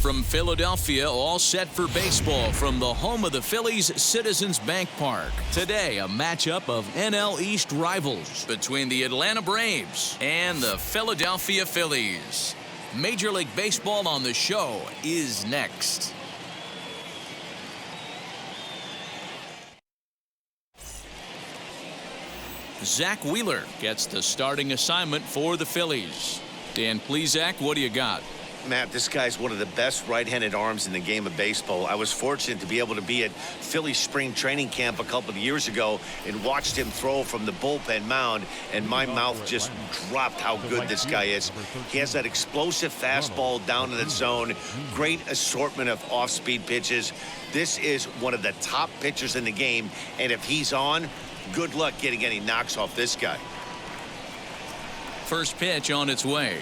from Philadelphia, all set for baseball from the home of the Phillies, Citizens Bank Park. Today, a matchup of NL East rivals between the Atlanta Braves and the Philadelphia Phillies. Major League Baseball on the show is next. Zach Wheeler gets the starting assignment for the Phillies. Dan, please, Zach, what do you got? Matt, this guy's one of the best right-handed arms in the game of baseball. I was fortunate to be able to be at Philly spring training camp a couple of years ago and watched him throw from the bullpen mound, and my mouth just dropped how good this guy is. He has that explosive fastball down in the zone, great assortment of off-speed pitches. This is one of the top pitchers in the game, and if he's on, good luck getting any knocks off this guy. First pitch on its way.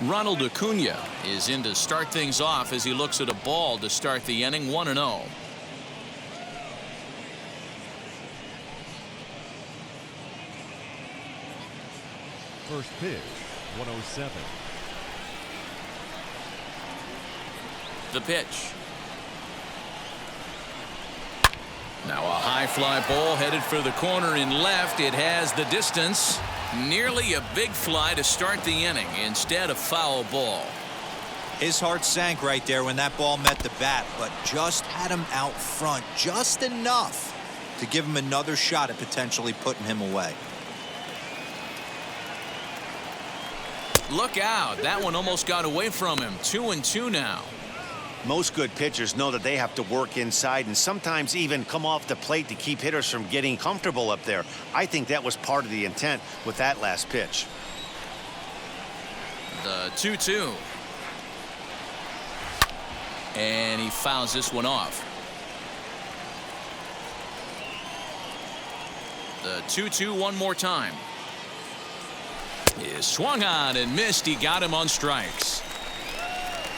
Ronald Acuna is in to start things off as he looks at a ball to start the inning. 1-0. First pitch, 107. The pitch. Now a high fly ball headed for the corner in left. It has the distance. Nearly a big fly to start the inning. Instead, a foul ball. His heart sank right there when that ball met the bat, but just had him out front just enough to give him another shot at potentially putting him away. Look out. That one almost got away from him. 2-2 now. Most good pitchers know that they have to work inside and sometimes even come off the plate to keep hitters from getting comfortable up there. I think that was part of the intent with that last pitch. The 2-2. And he fouls this one off. The 2-2 one more time. He swung on and missed. He got him on strikes.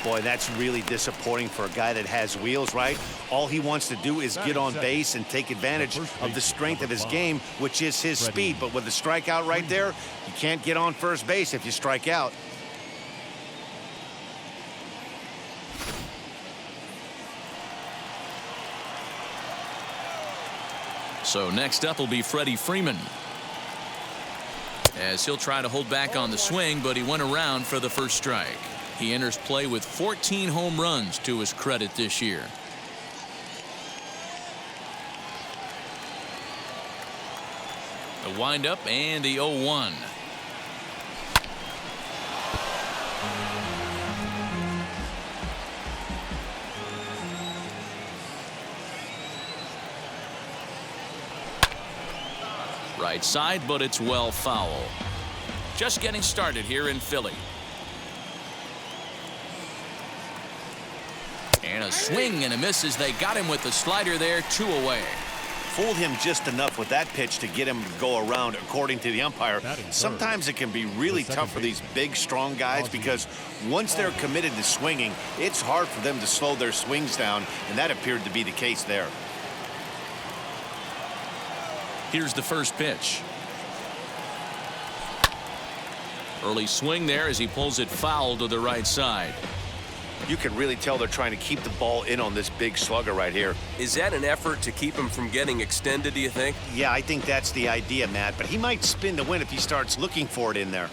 Boy, that's really disappointing for a guy that has wheels, right? All he wants to do is get on base and take advantage of the strength of his game, which is his speed. But with the strikeout right there, you can't get on first base if you strike out. So next up will be Freddie Freeman, as he'll try to hold back on the swing, but he went around for the first strike. He enters play with 14 home runs to his credit this year. The windup and the 0-1. Right side, but it's well foul. Just getting started here in Philly. And a swing and a miss as they got him with the slider there. 2 away. Fooled him just enough with that pitch to get him to go around, according to the umpire. Sometimes it can be really tough for these big, strong guys because once they're committed to swinging, it's hard for them to slow their swings down, and that appeared to be the case there. Here's the first pitch. Early swing there as he pulls it foul to the right side. You can really tell they're trying to keep the ball in on this big slugger right here. Is that an effort to keep him from getting extended, do you think? Yeah, I think that's the idea, Matt, but he might spin to win if he starts looking for it in there.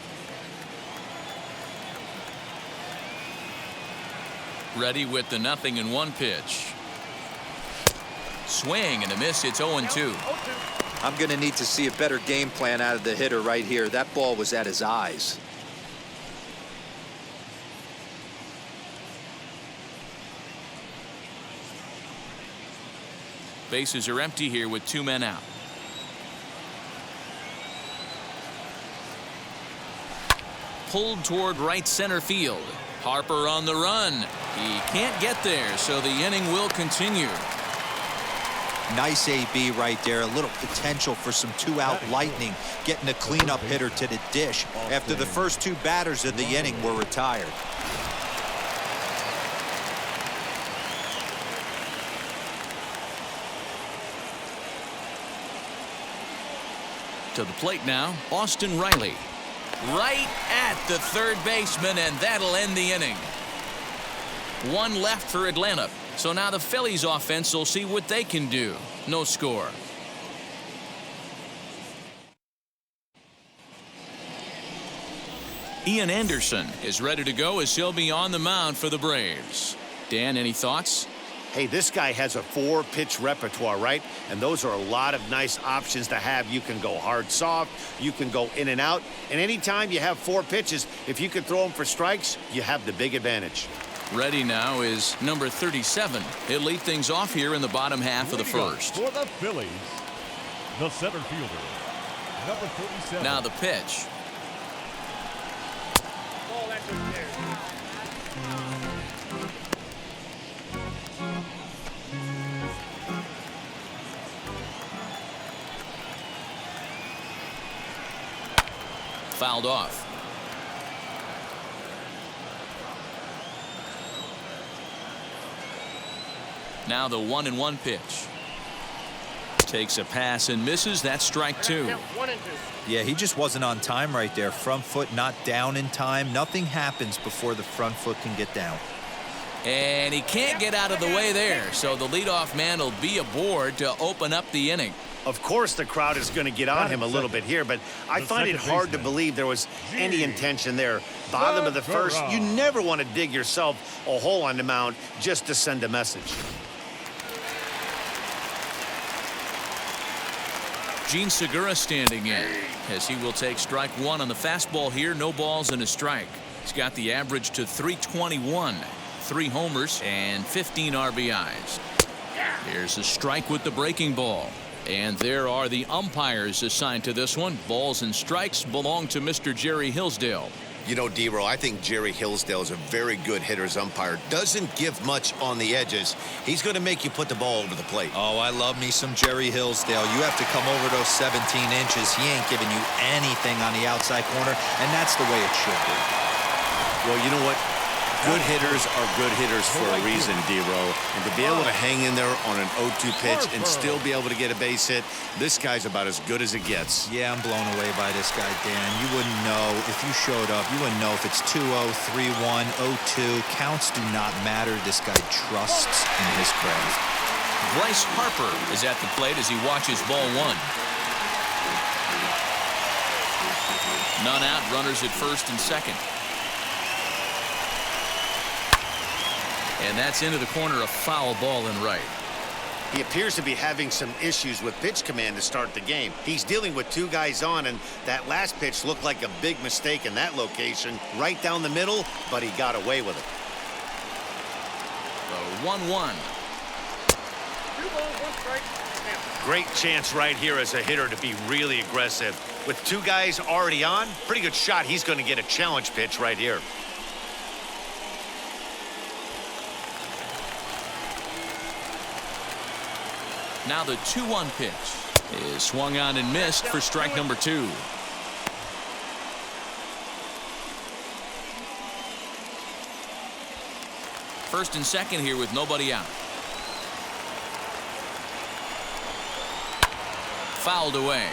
Ready with the 0-1 pitch. Swing and a miss. It's 0-2. I'm going to need to see a better game plan out of the hitter right here. That ball was at his eyes. Bases are empty here with 2 men out. Pulled toward right center field. Harper on the run. He can't get there, so the inning will continue. Nice AB right there. A little potential for some 2-out lightning, getting a cleanup hitter to the dish after the first 2 batters of the inning were retired. To the plate now, Austin Riley. Right at the third baseman, and that'll end the inning. One left for Atlanta. So now the Phillies offense will see what they can do. No score. Ian Anderson is ready to go as he'll be on the mound for the Braves. Dan, any thoughts? Hey, this guy has a 4-pitch repertoire, right? And those are a lot of nice options to have. You can go hard, soft. You can go in and out. And anytime you have 4 pitches, if you can throw them for strikes, you have the big advantage. Ready now is number 37. He'll lead things off here in the bottom half of the first. For the Phillies, the center fielder, number 47. Now the pitch. Fouled off. Now the 1-1 pitch. Takes a pass and misses. That's strike 2. Yeah, he just wasn't on time right there. Front foot not down in time. Nothing happens before the front foot can get down. And he can't get out of the way there. So the leadoff man will be aboard to open up the inning. Of course, the crowd is going to get on him a little bit here, but I find it hard to believe there was any intention there. Bottom of the first, you never want to dig yourself a hole on the mound just to send a message. Gene Segura standing in as he will take strike 1 on the fastball here. No balls and a strike. He's got the average to 321, 3 homers and 15 RBIs. Here's a strike with the breaking ball. And there are the umpires assigned to this one. Balls and strikes belong to Mr. Jerry Hillsdale. You know, D-Row, I think Jerry Hillsdale is a very good hitter's umpire. Doesn't give much on the edges. He's going to make you put the ball over the plate. Oh, I love me some Jerry Hillsdale. You have to come over those 17 inches. He ain't giving you anything on the outside corner, and that's the way it should be. Well, you know what? Good hitters are good hitters for a reason, D-Row. And to be able to hang in there on an 0-2 pitch and still be able to get a base hit, this guy's about as good as it gets. Yeah, I'm blown away by this guy, Dan. You wouldn't know if you showed up. You wouldn't know if it's 2-0, 3-1, 0-2. Counts do not matter. This guy trusts in his craft. Bryce Harper is at the plate as he watches ball 1. None out. Runners at first and second. And that's into the corner, a foul ball and right. He appears to be having some issues with pitch command to start the game. He's dealing with 2 guys on, and that last pitch looked like a big mistake in that location. Right down the middle, but he got away with it. The 1-1. Great chance right here as a hitter to be really aggressive. With 2 guys already on, pretty good shot. He's going to get a challenge pitch right here. Now the 2-1 pitch is swung on and missed for strike number 2. First and second here with nobody out. Fouled away.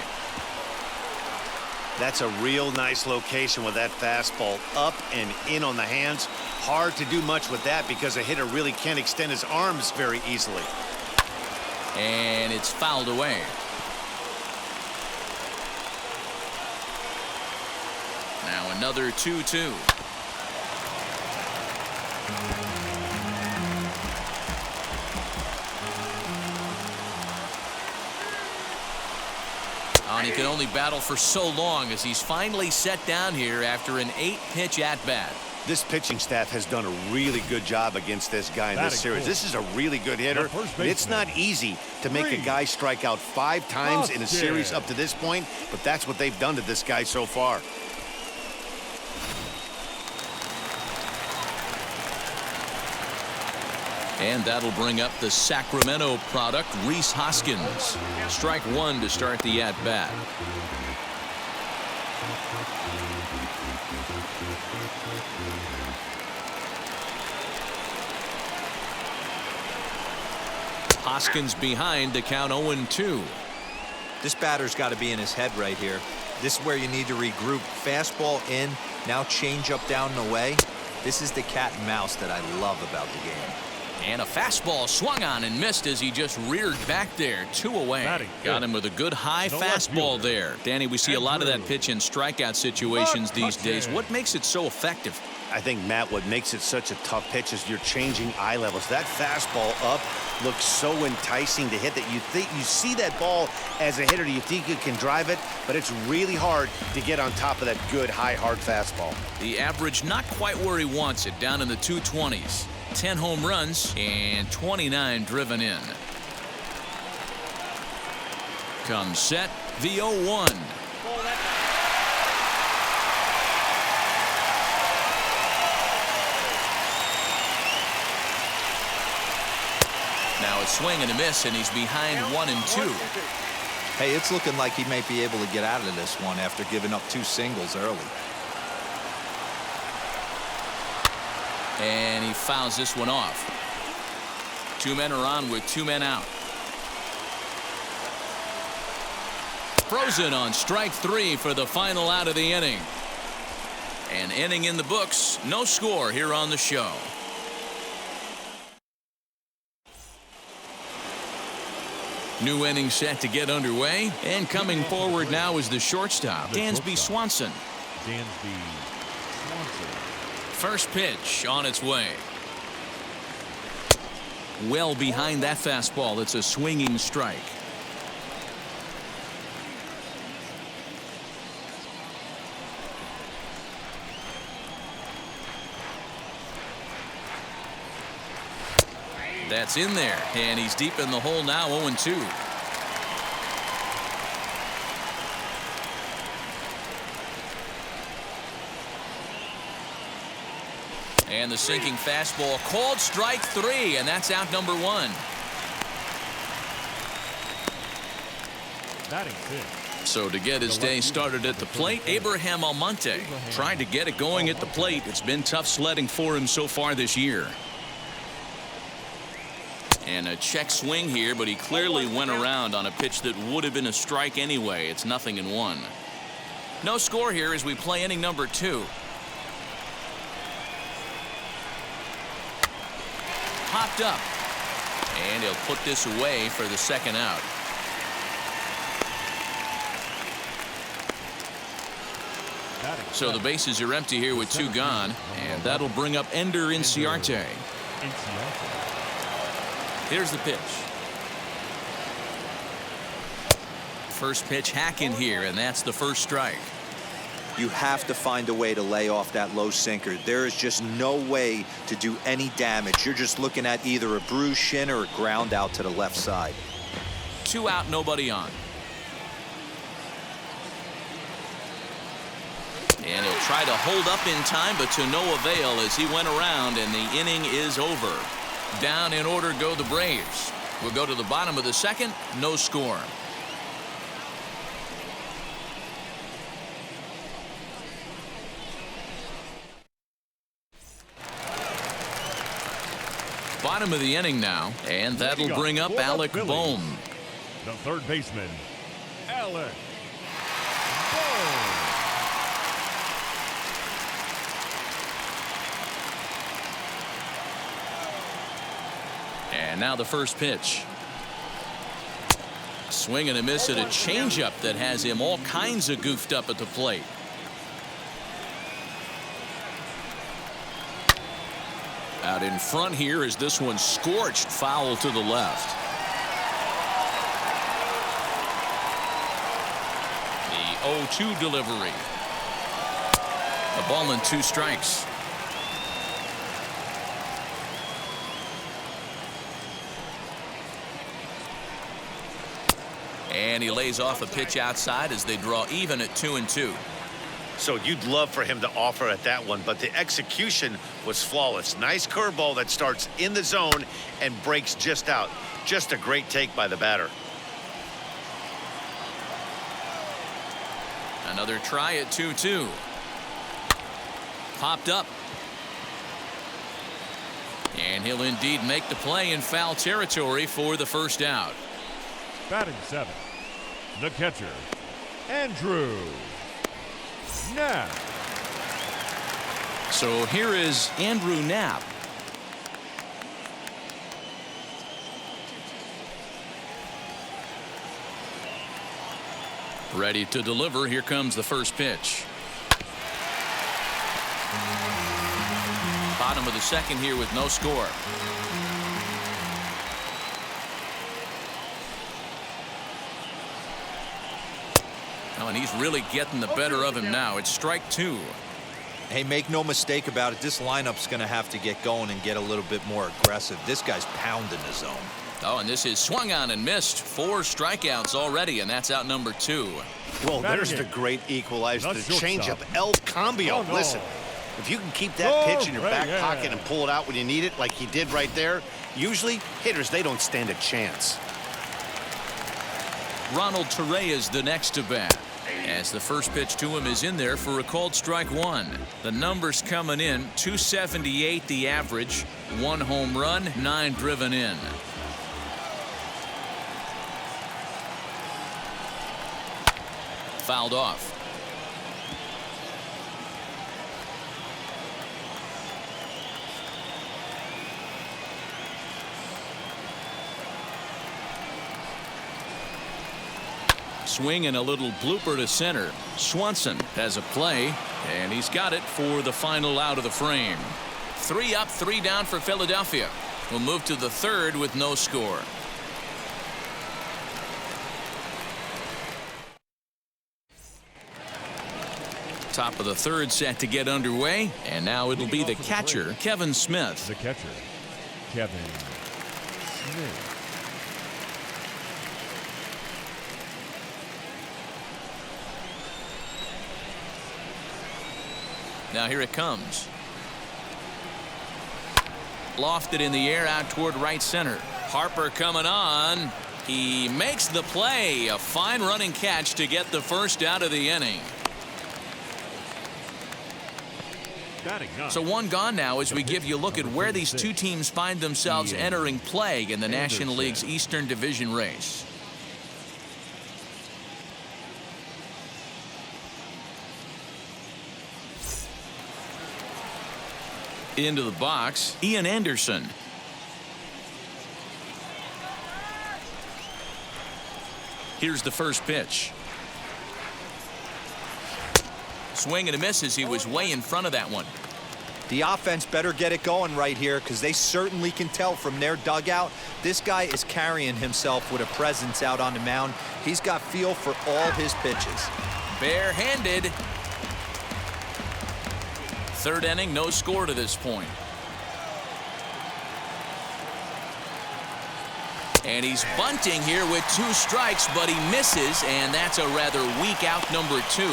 That's a real nice location with that fastball up and in on the hands. Hard to do much with that because a hitter really can't extend his arms very easily. And it's fouled away. Now another 2-2. And he can only battle for so long as he's finally set down here after an 8-pitch at-bat. This pitching staff has done a really good job against this guy in this series. This is a really good hitter. It's not easy to make a guy strike out 5 times in a series up to this point, but that's what they've done to this guy so far. And that'll bring up the Sacramento product, Rhys Hoskins. Strike 1 to start the at-bat. Hoskins behind to count 0-2. This batter's got to be in his head right here. This is where you need to regroup. Fastball in, now change up down and away. This is the cat and mouse that I love about the game. And a fastball swung on and missed as he just reared back there. 2 away. Got him with a good high fastball there. Danny, we see a lot of that pitch in strikeout situations these days. What makes it so effective? I think, Matt, what makes it such a tough pitch is you're changing eye levels. That fastball up looks so enticing to hit that you see that ball as a hitter, you think you can drive it, but it's really hard to get on top of that good, high, hard fastball. The average not quite where he wants it, down in the 220s. 10 home runs and 29 driven in. Comes set, the 0-1. Now a swing and a miss, and he's behind 1-2. Hey, it's looking like he might be able to get out of this one after giving up 2 singles early. And he fouls this one off. 2 men are on with 2 men out. Frozen on strike 3 for the final out of the inning. An inning in the books. No score here on the show. New inning set to get underway. And coming forward now is the shortstop, Dansby Swanson. First pitch on its way. Well behind that fastball. It's a swinging strike. That's in there, and he's deep in the hole now. 0-2. And the sinking fastball called strike 3, and that's out number 1. So to get his day started at the plate, Abraham Almonte tried to get it going at the plate. It's been tough sledding for him so far this year. And a check swing here, but he clearly went around on a pitch that would have been a strike anyway. It's 0-1. No score here as we play inning number 2. Popped up, and he'll put this away for the second out. So the bases are empty here with 2 gone, and that'll bring up Ender Inciarte. Here's the pitch. First pitch hacking here, and that's the first strike. You have to find a way to lay off that low sinker. There is just no way to do any damage. You're just looking at either a bruised shin or a ground out to the left side. 2 out, nobody on. And he'll try to hold up in time, but to no avail as he went around, and the inning is over. Down in order go the Braves. We'll go to the bottom of the second. No score. Bottom of the inning now, and that'll bring up Alec Bohm. The third baseman, Alec Bohm. And now the first pitch. Swing and a miss at a changeup that has him all kinds of goofed up at the plate. Out in front here is this one scorched foul to the left. The 0-2 delivery. A ball and 2 strikes. And he lays off a pitch outside as they draw even at 2-2. So you'd love for him to offer at that one, but the execution was flawless. Nice curveball that starts in the zone and breaks just out. Just a great take by the batter. Another try at 2-2. Popped up. And he'll indeed make the play in foul territory for the first out. Batting 7, the catcher, Andrew Knapp. So here is Andrew Knapp. Ready to deliver. Here comes the first pitch. Bottom of the second here with no score. Oh, and he's really getting the better of him now. It's strike two. Hey, make no mistake about it. This lineup's going to have to get going and get a little bit more aggressive. This guy's pounding the zone. Oh, and this is swung on and missed. 4 strikeouts already, and that's out number 2. Well, there's the great equalizer, the changeup, El Cambio. Oh, no. Listen, if you can keep that pitch in your back pocket and pull it out when you need it, like he did right there, usually hitters, they don't stand a chance. Ronald Torre is the next to bat, as the first pitch to him is in there for a called strike 1. The numbers coming in: 278 the average, 1 home run, 9 driven in. Fouled off. Swing and a little blooper to center. Swanson has a play, and he's got it for the final out of the frame. 3 up, 3 down for Philadelphia. We'll move to the third with no score. Top of the third set to get underway, and now it'll be the catcher, Kevin Smith. The catcher, Kevin Smith. Now here it comes. Lofted in the air out toward right center. Harper coming on. He makes the play. A fine running catch to get the first out of the inning. So 1 gone now as we give you a look at where these 2 teams find themselves entering play in the National League's Eastern Division race. Into the box, Ian Anderson. Here's the first pitch. Swing and a miss as he was way in front of that one. The offense better get it going right here, because they certainly can tell from their dugout this guy is carrying himself with a presence out on the mound. He's got feel for all his pitches. Barehanded. Third inning, no score to this point. And he's bunting here with 2 strikes, but he misses, and that's a rather weak out number 2.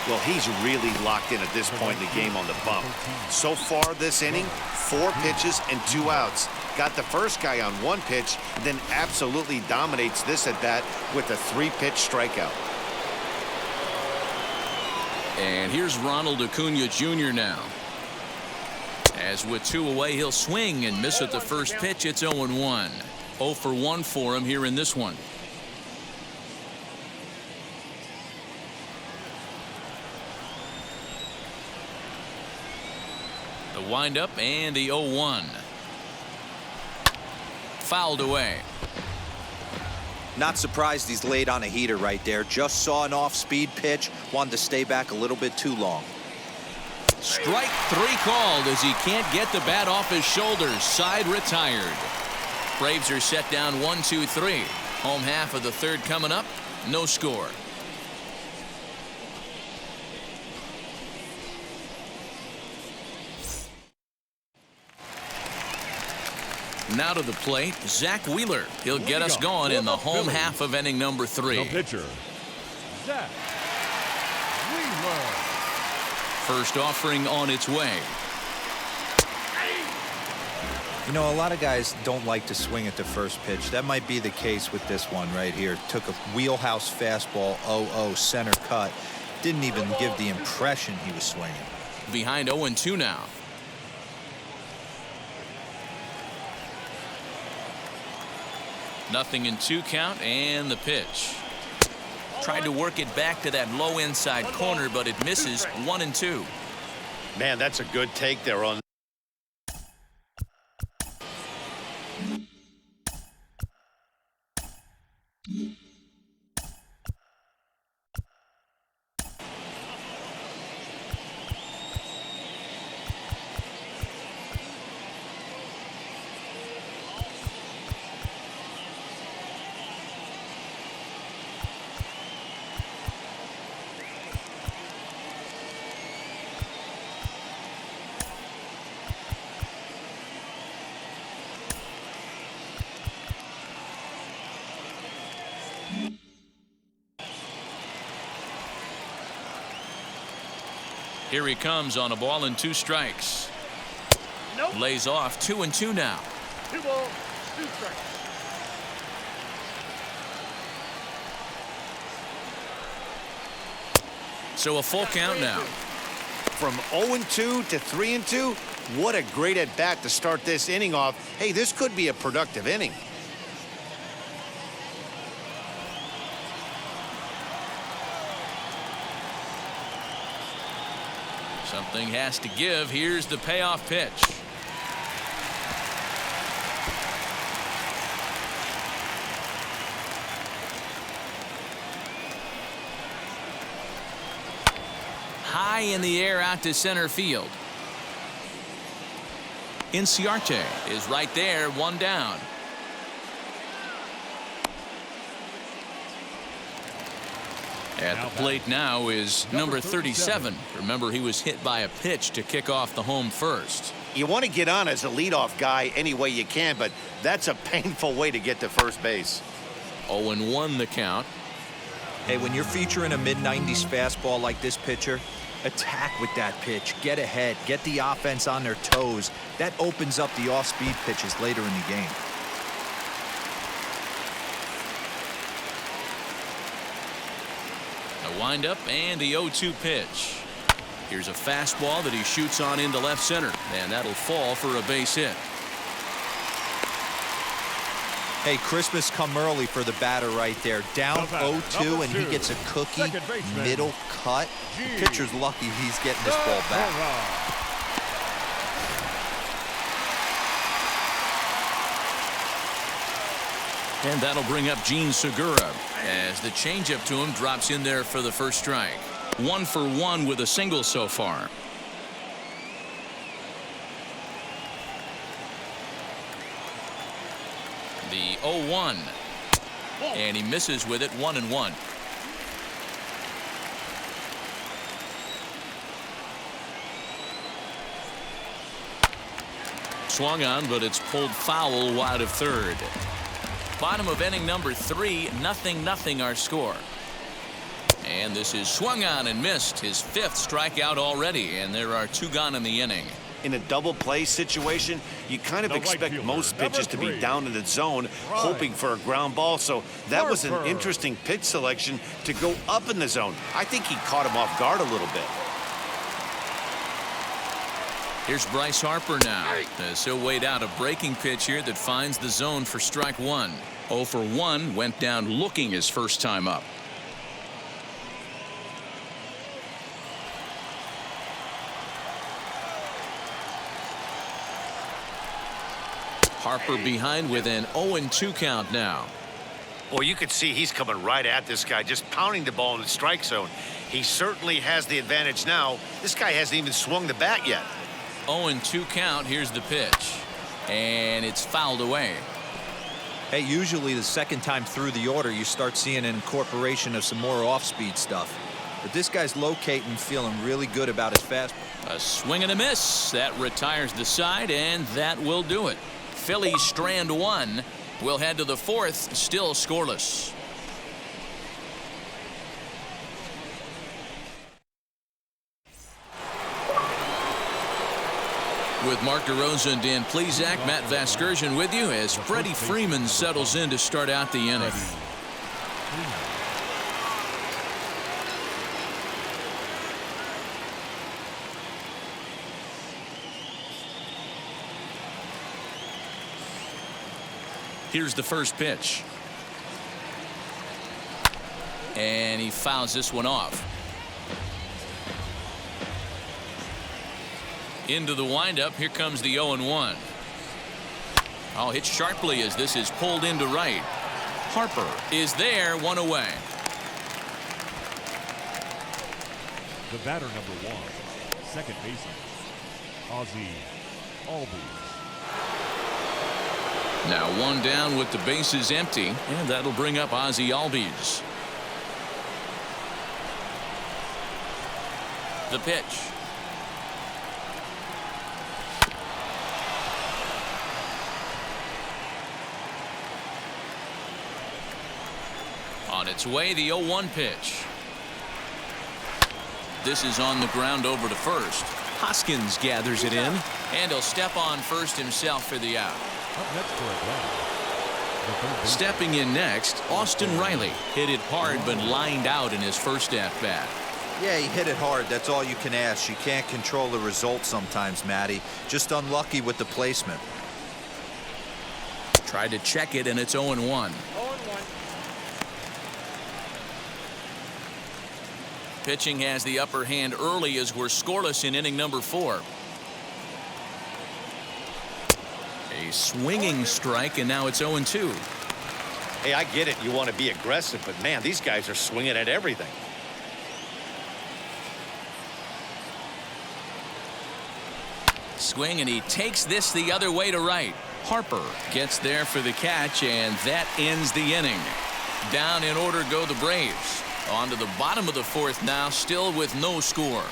Well, he's really locked in at this point in the game on the bump. So far this inning, 4 pitches and 2 outs. Got the first guy on 1 pitch, then absolutely dominates this at bat with a 3-pitch strikeout. And here's Ronald Acuna Jr. now. As with 2 away, he'll swing and miss at the first pitch. It's 0-1. 0 for 1 for him here in this one. The windup and the 0-1. Fouled away. Not surprised he's laid on a heater right there. Just saw an off-speed pitch. Wanted to stay back a little bit too long. Strike 3 called as he can't get the bat off his shoulders. Side retired. Braves are set down 1-2-3. Home half of the third coming up. No score. Now to the plate, Zach Wheeler. He'll get us going in the home half of inning number 3. The pitcher, Zach Wheeler. First offering on its way. You know, a lot of guys don't like to swing at the first pitch. That might be the case with this one right here. Took a wheelhouse fastball, 0-0 center cut. Didn't even give the impression he was swinging. Behind 0-2 now. Nothing in 2 count, and the pitch. Tried to work it back to that low inside corner, but it misses. 1-2. Man, that's a good take there on. Here he comes on a ball and 2 strikes. Nope. Lays off 2-2 now. 2 balls, 2 strikes. So a full count now. From 0-2 to 3-2, what a great at bat to start this inning off. Hey, this could be a productive inning. Something has to give. Here's the payoff pitch. High in the air out to center field. Inciarte is right there, 1 down. At the plate now is number 37. Remember, he was hit by a pitch to kick off the home first. You want to get on as a leadoff guy any way you can, but that's a painful way to get to first base. 0-1 the count. Hey, when you're featuring a mid-90s fastball like this pitcher, attack with that pitch. Get ahead. Get the offense on their toes. That opens up the off-speed pitches later in the game. A windup and the 0-2 pitch. Here's a fastball that he shoots on into left center, and that'll fall for a base hit. Hey, Christmas come early for the batter right there. Down 0-2, and he gets a cookie, middle cut. The pitcher's lucky he's getting this ball back. And that'll bring up Gene Segura as the changeup to him drops in there for the first strike. 1 for 1 with a single so far. The 0-1. And he misses with it, 1-1. Swung on, but it's pulled foul wide of third. Bottom of inning number 3, 0-0 our score. And this is swung on and missed, his 5th strikeout already, and there are 2 gone in the inning. In a double play situation, you kind of expect most pitches to be down in the zone, hoping for a ground ball. So that was an interesting pitch selection to go up in the zone. I think he caught him off guard a little bit. Here's Bryce Harper now, as he'll wait out a breaking pitch here that finds the zone for strike 1. 0 for 1, went down looking his first time up. Harper behind with an 0-2 count now. Well, you can see he's coming right at this guy, just pounding the ball in the strike zone. He certainly has the advantage now. This guy hasn't even swung the bat yet. 0-2 count. Here's the pitch, and it's fouled away. Hey, usually the second time through the order you start seeing an incorporation of some more off-speed stuff, but this guy's locating, feeling really good about his fastball. A swing and a miss that retires the side, and that will do it. Phillies strand 1. We'll head to the 4th, still scoreless. With Mark DeRosa and Dan Plesac, Matt Vasgersian with you as Freddie Freeman settles in to start out the inning. Here's the first pitch. And he fouls this one off. Into the windup. Here comes the 0-1. Oh, hit sharply as this is pulled into right. Harper is there, one away. The batter, number 1, second baseman, Ozzie Albies. Now one down with the bases empty, and that'll bring up Ozzie Albies. The pitch. On its way, the 0-1 pitch. This is on the ground over to first. Hoskins gathers it in, and he'll step on first himself for the out. Up next for Atlanta. Stepping in next, Austin Riley hit it hard but lined out in his first at-bat. Yeah, he hit it hard. That's all you can ask. You can't control the result sometimes, Matty. Just unlucky with the placement. Tried to check it, and it's 0-1. Pitching has the upper hand early as we're scoreless in inning number 4. A swinging strike, and now it's 0-2. Hey, I get it. You want to be aggressive, but man, these guys are swinging at everything. Swing, and he takes this the other way to right. Harper gets there for the catch, and that ends the inning. Down in order go the Braves. On to the bottom of the 4th now, still with no score.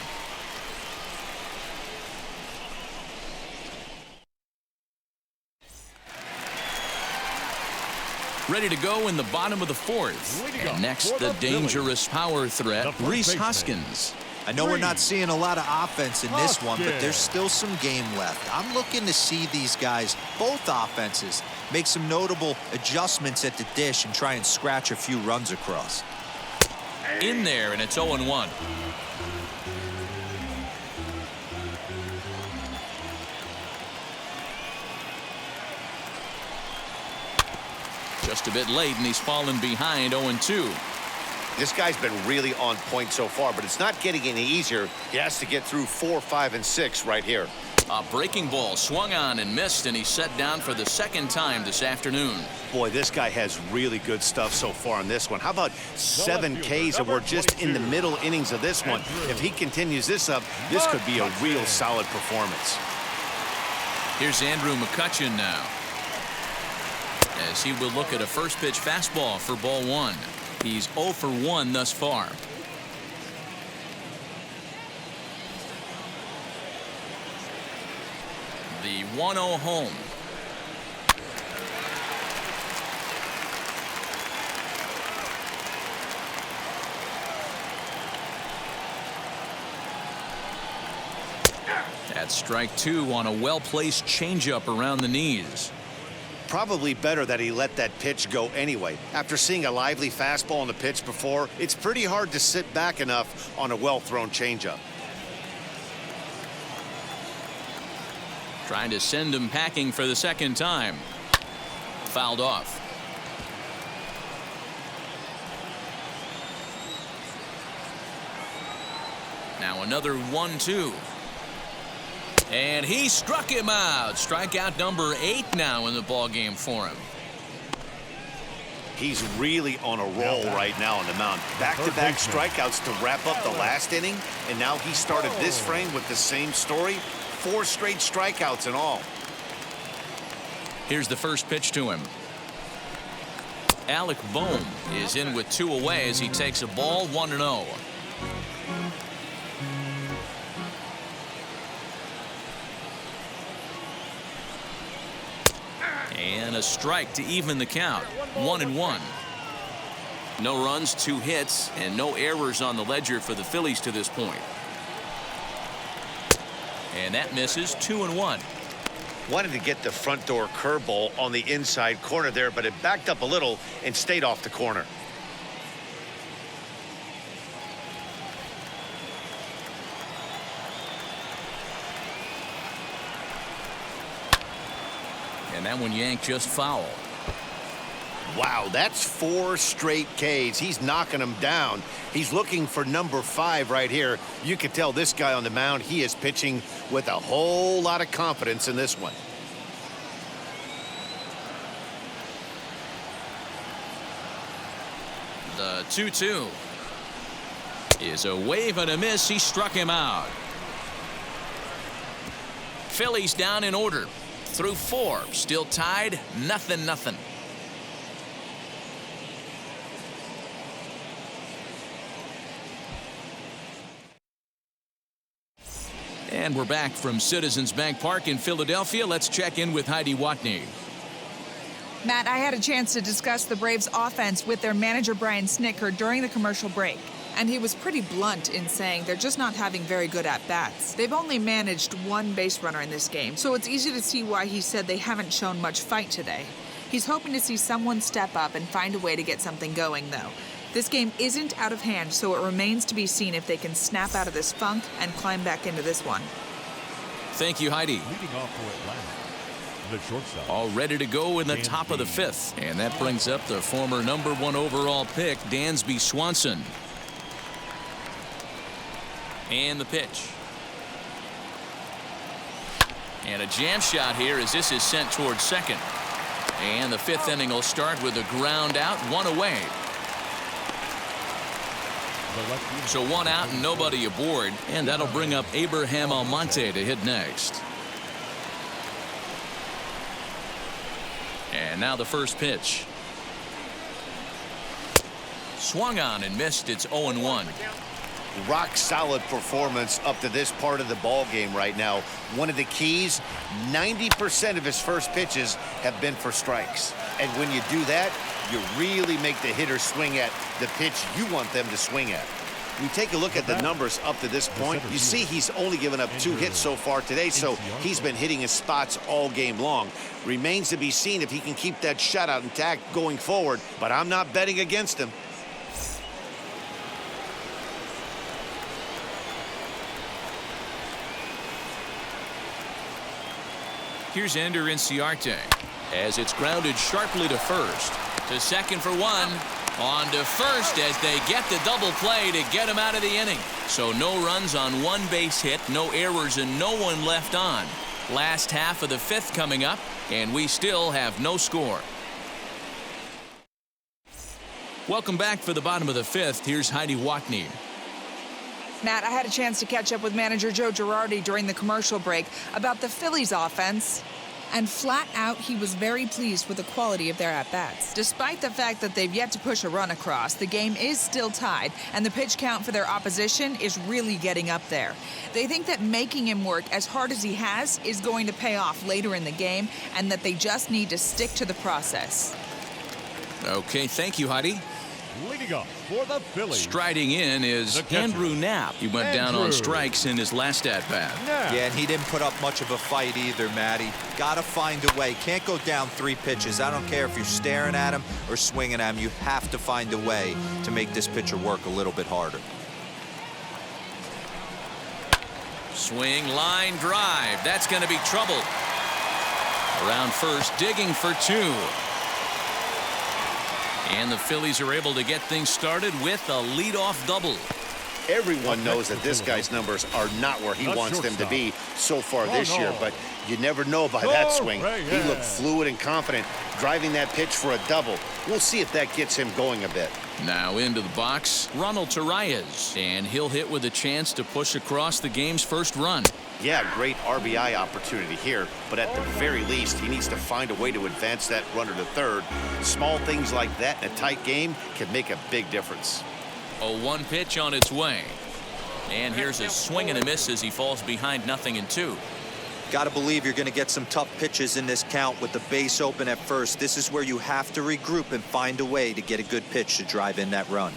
Ready to go in the bottom of the 4th. And next, the dangerous power threat, Rhys Hoskins. I know we're not seeing a lot of offense in this one, but there's still some game left. I'm looking to see these guys, both offenses, make some notable adjustments at the dish and try and scratch a few runs across. In there, and it's 0-1. Just a bit late, and he's fallen behind 0-2. This guy's been really on point so far, but it's not getting any easier. He has to get through 4, 5, and 6 right here. A breaking ball swung on and missed, and he's set down for the second time this afternoon. Boy, this guy has really good stuff so far in this one. How about 7 Ks, and we're just in the middle innings of this one. If he continues this up, this could be a real solid performance. Here's Andrew McCutchen now, as he will look at a first pitch fastball for ball 1. He's 0 for 1 thus far. The 1-0 home. That's strike 2 on a well-placed changeup around the knees. Probably better that he let that pitch go anyway. After seeing a lively fastball on the pitch before, it's pretty hard to sit back enough on a well-thrown changeup. Trying to send him packing for the second time. Fouled off. Now another 1-2. And he struck him out. Strikeout number 8 now in the ballgame for him. He's really on a roll right now on the mound. Back-to-back strikeouts to wrap up the last inning, and now he started this frame with the same story. 4 straight strikeouts in all. Here's the first pitch to him. Alec Bohm is in with 2 away as he takes a ball 1-0. And a strike to even the count. 1-1. No runs, 2 hits, and no errors on the ledger for the Phillies to this point. And that misses. 2-1. Wanted to get the front door curveball on the inside corner there, but it backed up a little and stayed off the corner. And that one yanked just foul. Wow, that's 4 straight Ks. He's knocking them down. He's looking for number 5 right here. You can tell this guy on the mound, he is pitching with a whole lot of confidence in this one. The 2-2 is a wave and a miss. He struck him out. Phillies down in order. Through 4. Still tied. 0-0. And we're back from Citizens Bank Park in Philadelphia. Let's check in with Heidi Watney. Matt, I had a chance to discuss the Braves' offense with their manager, Brian Snitker, during the commercial break. And he was pretty blunt in saying they're just not having very good at-bats. They've only managed 1 base runner in this game, so it's easy to see why he said they haven't shown much fight today. He's hoping to see someone step up and find a way to get something going, though. This game isn't out of hand, so it remains to be seen if they can snap out of this funk and climb back into this one. Thank you, Heidi. Leading off for Atlanta, the shortstop. All ready to go in the top of the 5th. And that brings up the former number 1 overall pick, Dansby Swanson. And the pitch. And a jam shot here as this is sent towards second. And the 5th inning will start with a ground out, 1 away. So 1 out and nobody aboard, and that'll bring up Abraham Almonte to hit next. And now the first pitch. Swung on and missed. It's 0-1. Rock solid performance up to this part of the ball game right now. One of the keys, 90% of his first pitches have been for strikes. And when you do that, you really make the hitter swing at the pitch you want them to swing at. We take a look at the numbers up to this point. You see he's only given up 2 hits so far today, so he's been hitting his spots all game long. Remains to be seen if he can keep that shutout intact going forward, but I'm not betting against him. Here's Ender Inciarte as it's grounded sharply to first. To second for 1. On to first as they get the double play to get him out of the inning. So no runs on 1 base hit, no errors, and no one left on. Last half of the 5th coming up, and we still have no score. Welcome back for the bottom of the 5th. Here's Heidi Watney. Matt, I had a chance to catch up with manager Joe Girardi during the commercial break about the Phillies' offense. And flat out, he was very pleased with the quality of their at-bats. Despite the fact that they've yet to push a run across, the game is still tied, and the pitch count for their opposition is really getting up there. They think that making him work as hard as he has is going to pay off later in the game, and that they just need to stick to the process. Okay, thank you, Heidi. Leading off for the Phillies. Striding in is Andrew Knapp. He went down on strikes in his last at-bat. Yeah, and he didn't put up much of a fight either, Matty. Got to find a way. Can't go down 3 pitches. I don't care if you're staring at him or swinging at him. You have to find a way to make this pitcher work a little bit harder. Swing, line drive. That's going to be trouble. Around first, digging for 2. And the Phillies are able to get things started with a leadoff double. Everyone knows that this guy's numbers are not where he wants them to be so far this year, but you never know by that swing. He looked fluid and confident, driving that pitch for a double. We'll see if that gets him going a bit. Now into the box, Ronald Torreyes, and he'll hit with a chance to push across the game's first run. Yeah, great RBI opportunity here, but at the very least, he needs to find a way to advance that runner to third. Small things like that in a tight game can make a big difference. A 1 pitch on its way. And here's a swing and a miss as he falls behind 0-2. Got to believe you're going to get some tough pitches in this count with the base open at first. This is where you have to regroup and find a way to get a good pitch to drive in that run.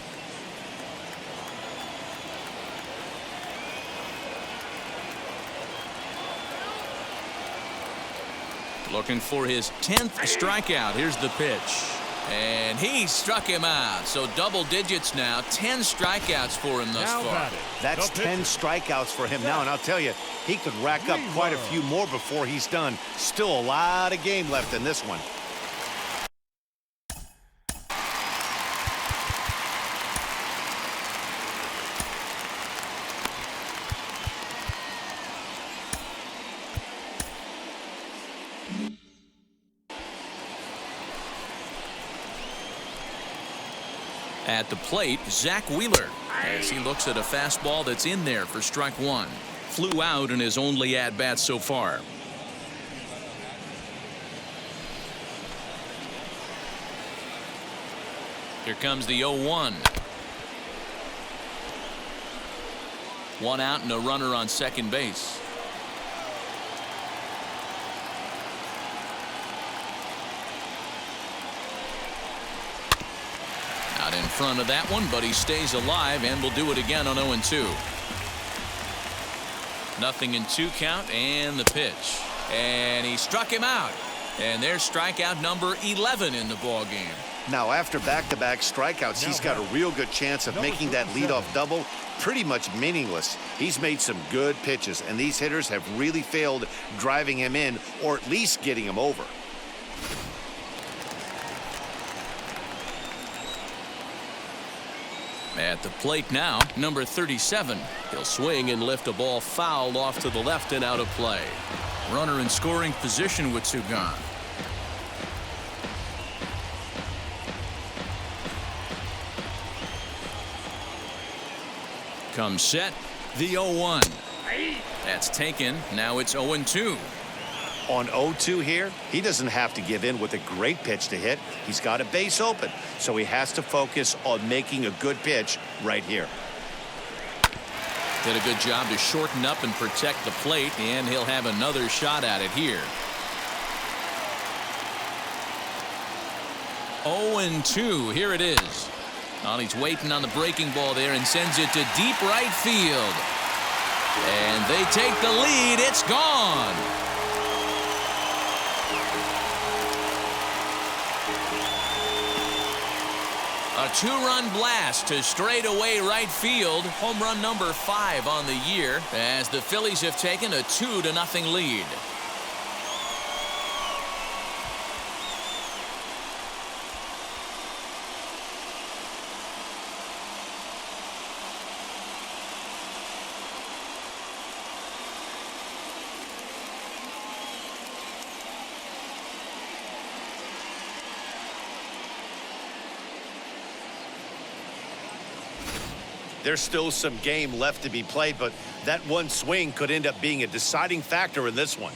Looking for his 10th strikeout. Here's the pitch. And he struck him out. So double digits now. 10 strikeouts for him thus far. That's 10 strikeouts for him now. And I'll tell you, he could rack up quite a few more before he's done. Still a lot of game left in this one. At the plate, Zach Wheeler, as he looks at a fastball that's in there for strike one. Flew out in his only at-bat so far. Here comes the 0-1. One out and a runner on second base. Out in front of that one, but he stays alive and will do it again on 0-2. Nothing in 2 count, and the pitch. And he struck him out. And there's strikeout number 11 in the ball game. Now, after back-to-back strikeouts, he's got a real good chance of making that leadoff double pretty much meaningless. He's made some good pitches, and these hitters have really failed driving him in or at least getting him over. At the plate now, number 37. He'll swing and lift a ball foul off to the left and out of play. Runner in scoring position with 2 gone. Comes set, the 0-1. That's taken. Now it's 0-2. On 0-2 here, he doesn't have to give in with a great pitch to hit. He's got a base open, so he has to focus on making a good pitch right here. Did a good job to shorten up and protect the plate, and he'll have another shot at it here. 0-2. Here it is. Well, he's waiting on the breaking ball there and sends it to deep right field. And they take the lead. It's gone. A 2-run blast to straightaway right field. Home run number 5 on the year as the Phillies have taken a 2-0 lead. There's still some game left to be played, but that one swing could end up being a deciding factor in this one.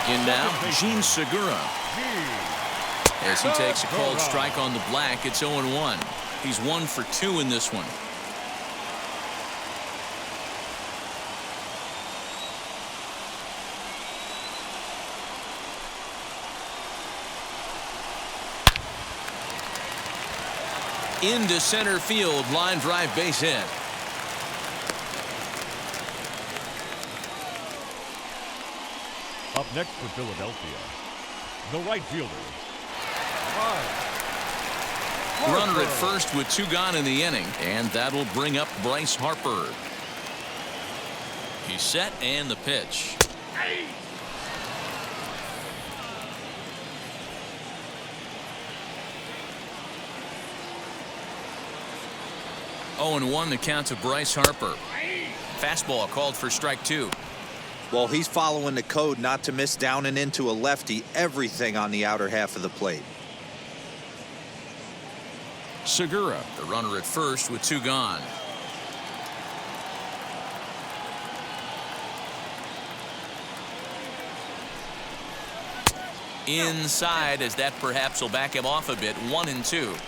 In now, Gene Segura. As he takes a called strike on the black, it's 0-1. He's 1 for 2 in this one. Into center field, line drive base hit. Up next for Philadelphia, the right fielder. Runner at first with 2 gone in the inning, and that'll bring up Bryce Harper. He's set, and the pitch. Oh, and 1 the count to Bryce Harper. Fastball called for strike 2. Well, he's following the code not to miss down and into a lefty. Everything on the outer half of the plate. Segura, the runner at first with 2 gone. Inside, as that perhaps will back him off a bit. 1-2.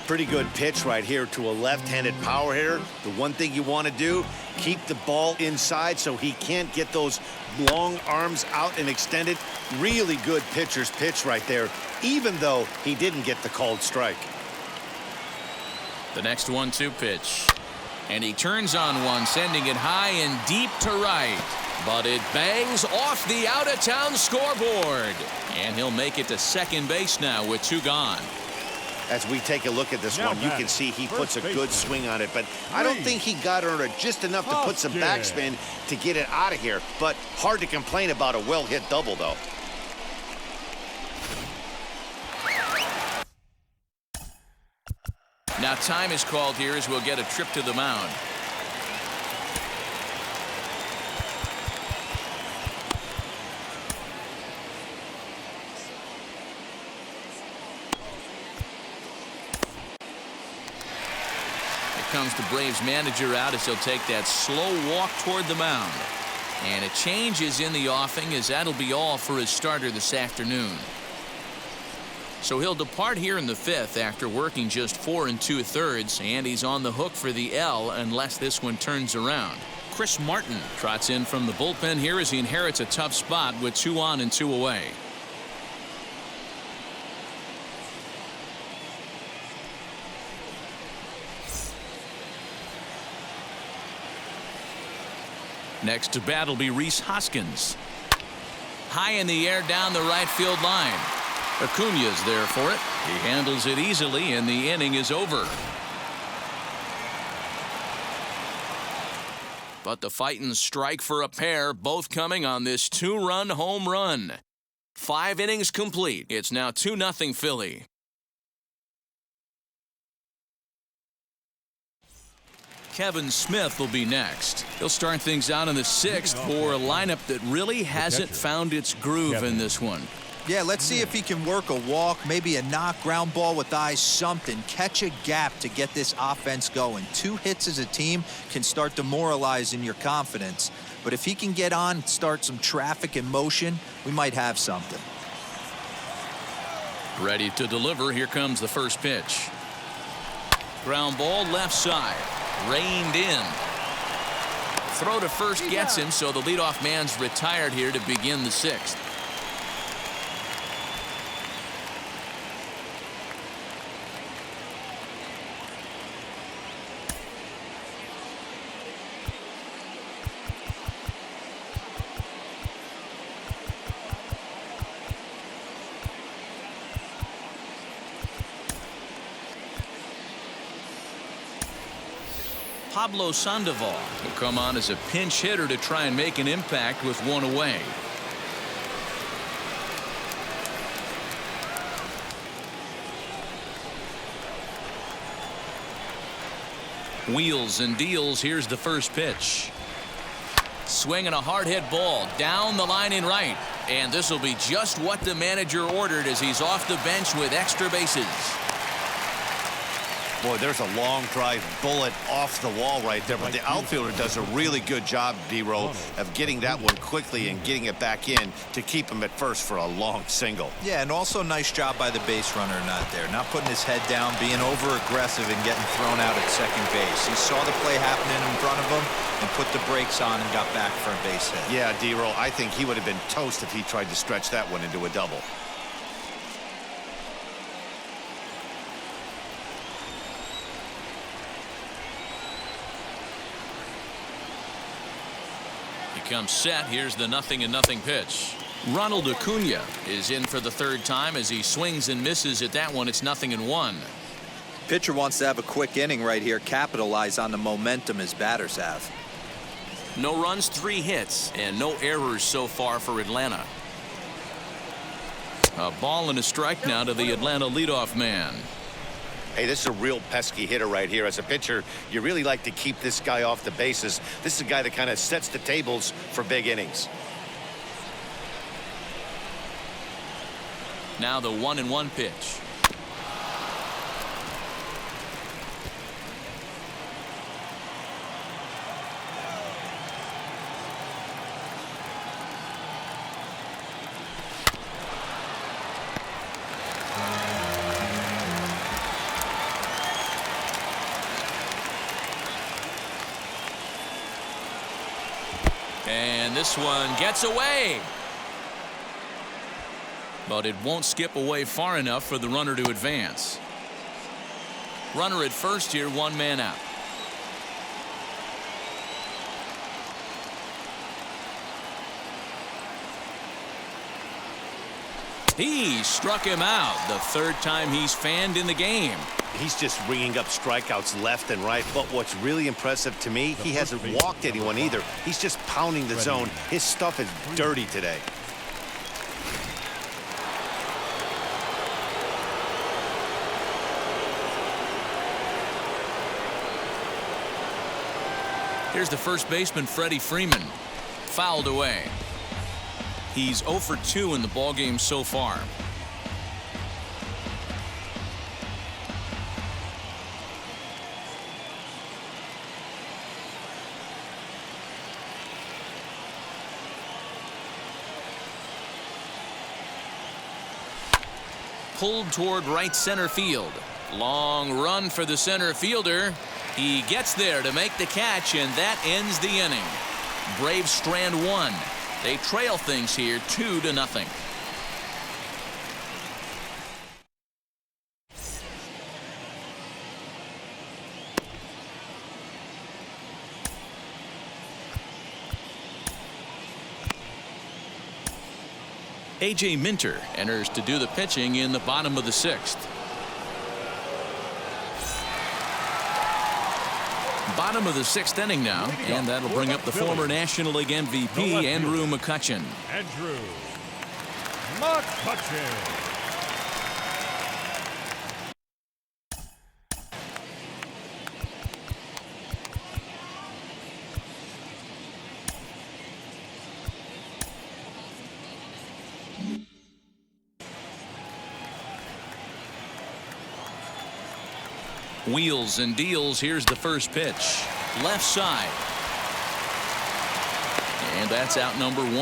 Pretty good pitch right here to a left-handed power hitter. The one thing you want to do, keep the ball inside so he can't get those long arms out and extended. Really good pitcher's pitch right there, even though he didn't get the called strike. The next 1-2 pitch. And he turns on one, sending it high and deep to right. But it bangs off the out-of-town scoreboard. And he'll make it to second base now with 2 gone. As we take a look at this one, you can see he puts a good swing on it, but I don't think he got under it just enough to put some backspin to get it out of here. But hard to complain about a well-hit double, though. Now time is called here as we'll get a trip to the mound. Here comes the Braves manager out as he'll take that slow walk toward the mound. And a change is in the offing as that'll be all for his starter this afternoon. So he'll depart here in the fifth after working just 4 2/3, and he's on the hook for the L unless this one turns around. Chris Martin trots in from the bullpen here as he inherits a tough spot with 2 on and 2 away. Next to bat will be Rhys Hoskins. High in the air down the right field line. Acuna's there for it. He handles it easily, and the inning is over. But the Fightins strike for a pair, both coming on this 2-run home run. 5 innings complete. It's now 2-0 Philly. Kevin Smith will be next. He'll start things out in the 6th for a lineup that really hasn't found its groove in this one. Yeah, let's see if he can work a walk, maybe a knock, ground ball with eyes, something. Catch a gap to get this offense going. 2 hits as a team can start demoralizing your confidence. But if he can get on, start some traffic in motion, we might have something. Ready to deliver. Here comes the first pitch. Ground ball left side. Reined in. Throw to first gets him, so the leadoff man's retired here to begin the 6th. Pablo Sandoval will come on as a pinch hitter to try and make an impact with 1 away. Wheels and deals. Here's the first pitch. Swinging a hard hit ball down the line in right. And this will be just what the manager ordered as he's off the bench with extra bases. Boy, there's a long drive bullet off the wall right there, but the outfielder does a really good job, D-Roll, of getting that one quickly and getting it back in to keep him at first for a long single. Yeah, and also nice job by the base runner not there, not putting his head down, being over aggressive and getting thrown out at second base. He saw the play happening in front of him and put the brakes on and got back for a base hit. Yeah, D-Roll, I think he would have been toast if he tried to stretch that one into a double. Comes set. Here's the 0-0 pitch. Ronald Acuna is in for the 3rd time as he swings and misses at that one. It's 0-1. Pitcher wants to have a quick inning right here, capitalize on the momentum his batters have. No runs, 3 hits, and no errors so far for Atlanta. A ball and a strike now to the Atlanta leadoff man. Hey, this is a real pesky hitter right here. As a pitcher, you really like to keep this guy off the bases. This is a guy that kind of sets the tables for big innings. Now the 1-1 pitch. And this one gets away. But it won't skip away far enough for the runner to advance. Runner at first here, 1 man out. He struck him out, the 3rd time he's fanned in the game. He's just ringing up strikeouts left and right. But what's really impressive to me, he hasn't walked anyone either. He's just pounding the zone. His stuff is dirty today. Here's the first baseman, Freddie Freeman. Fouled away. He's 0 for 2 in the ballgame so far. Pulled toward right center field. Long run for the center fielder. He gets there to make the catch, and that ends the inning. Braves strand one. They trail things here 2-0. A.J. Minter enters to do the pitching in the bottom of the 6th. Bottom of the 6th inning now, and that'll bring up the former National League MVP, Andrew McCutchen. Andrew McCutchen. Wheels and deals. Here's the first pitch. Left side. And that's out number 1.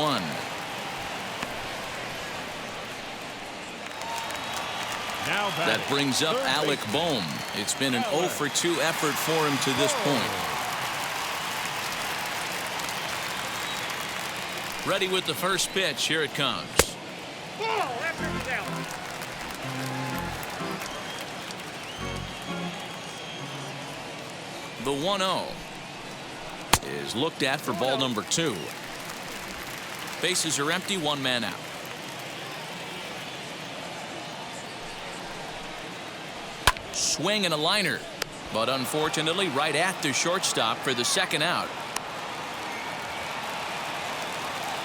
Now that brings up Alec Bohm. It's been an 0 for 2 effort for him to this point. Ready with the first pitch. Here it comes. The 1-0 is looked at for ball number 2. Bases are empty, 1 man out. Swing and a liner, but unfortunately right at the shortstop for the 2nd out.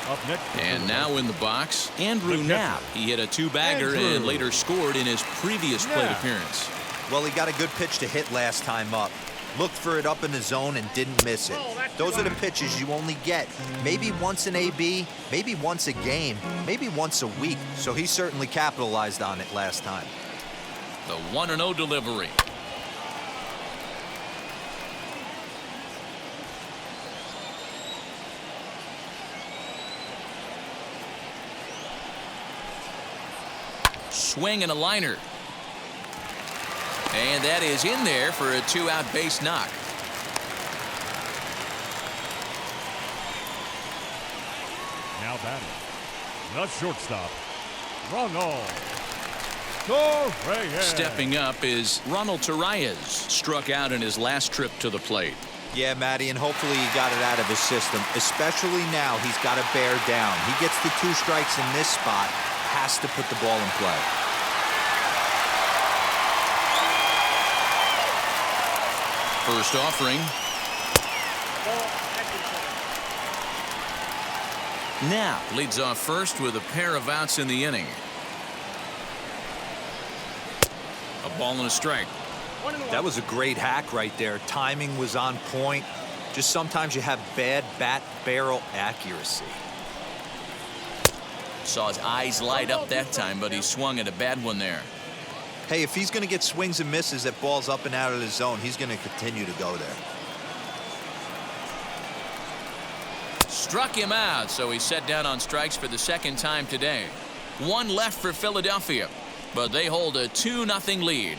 Up next, and now in the box, Andrew Knapp. He hit a 2-bagger and later scored in his previous plate appearance. Well, he got a good pitch to hit last time up. Looked for it up in the zone and didn't miss it. Those are the pitches you only get maybe once in AB, maybe once a game, maybe once a week. So he certainly capitalized on it last time. The 1-0 delivery. Swing and a liner. And that is in there for a 2-out base knock. Now batting, the shortstop, Ronald Torreyes. Stepping up is Ronald Torreyes. Struck out in his last trip to the plate. Yeah, Matty, and hopefully he got it out of his system. Especially now, he's got to bear down. He gets the 2 strikes in this spot, has to put the ball in play. First offering. Now leads off first with a pair of outs in the inning. A ball and a strike. That was a great hack right there. Timing was on point. Just sometimes you have bad bat barrel accuracy. Saw his eyes light up that time, but he swung at a bad one there. Hey, if he's going to get swings and misses at balls up and out of the zone, he's going to continue to go there. Struck him out, so he's set down on strikes for the 2nd time today. 1 left for Philadelphia, but they hold a 2-0 lead.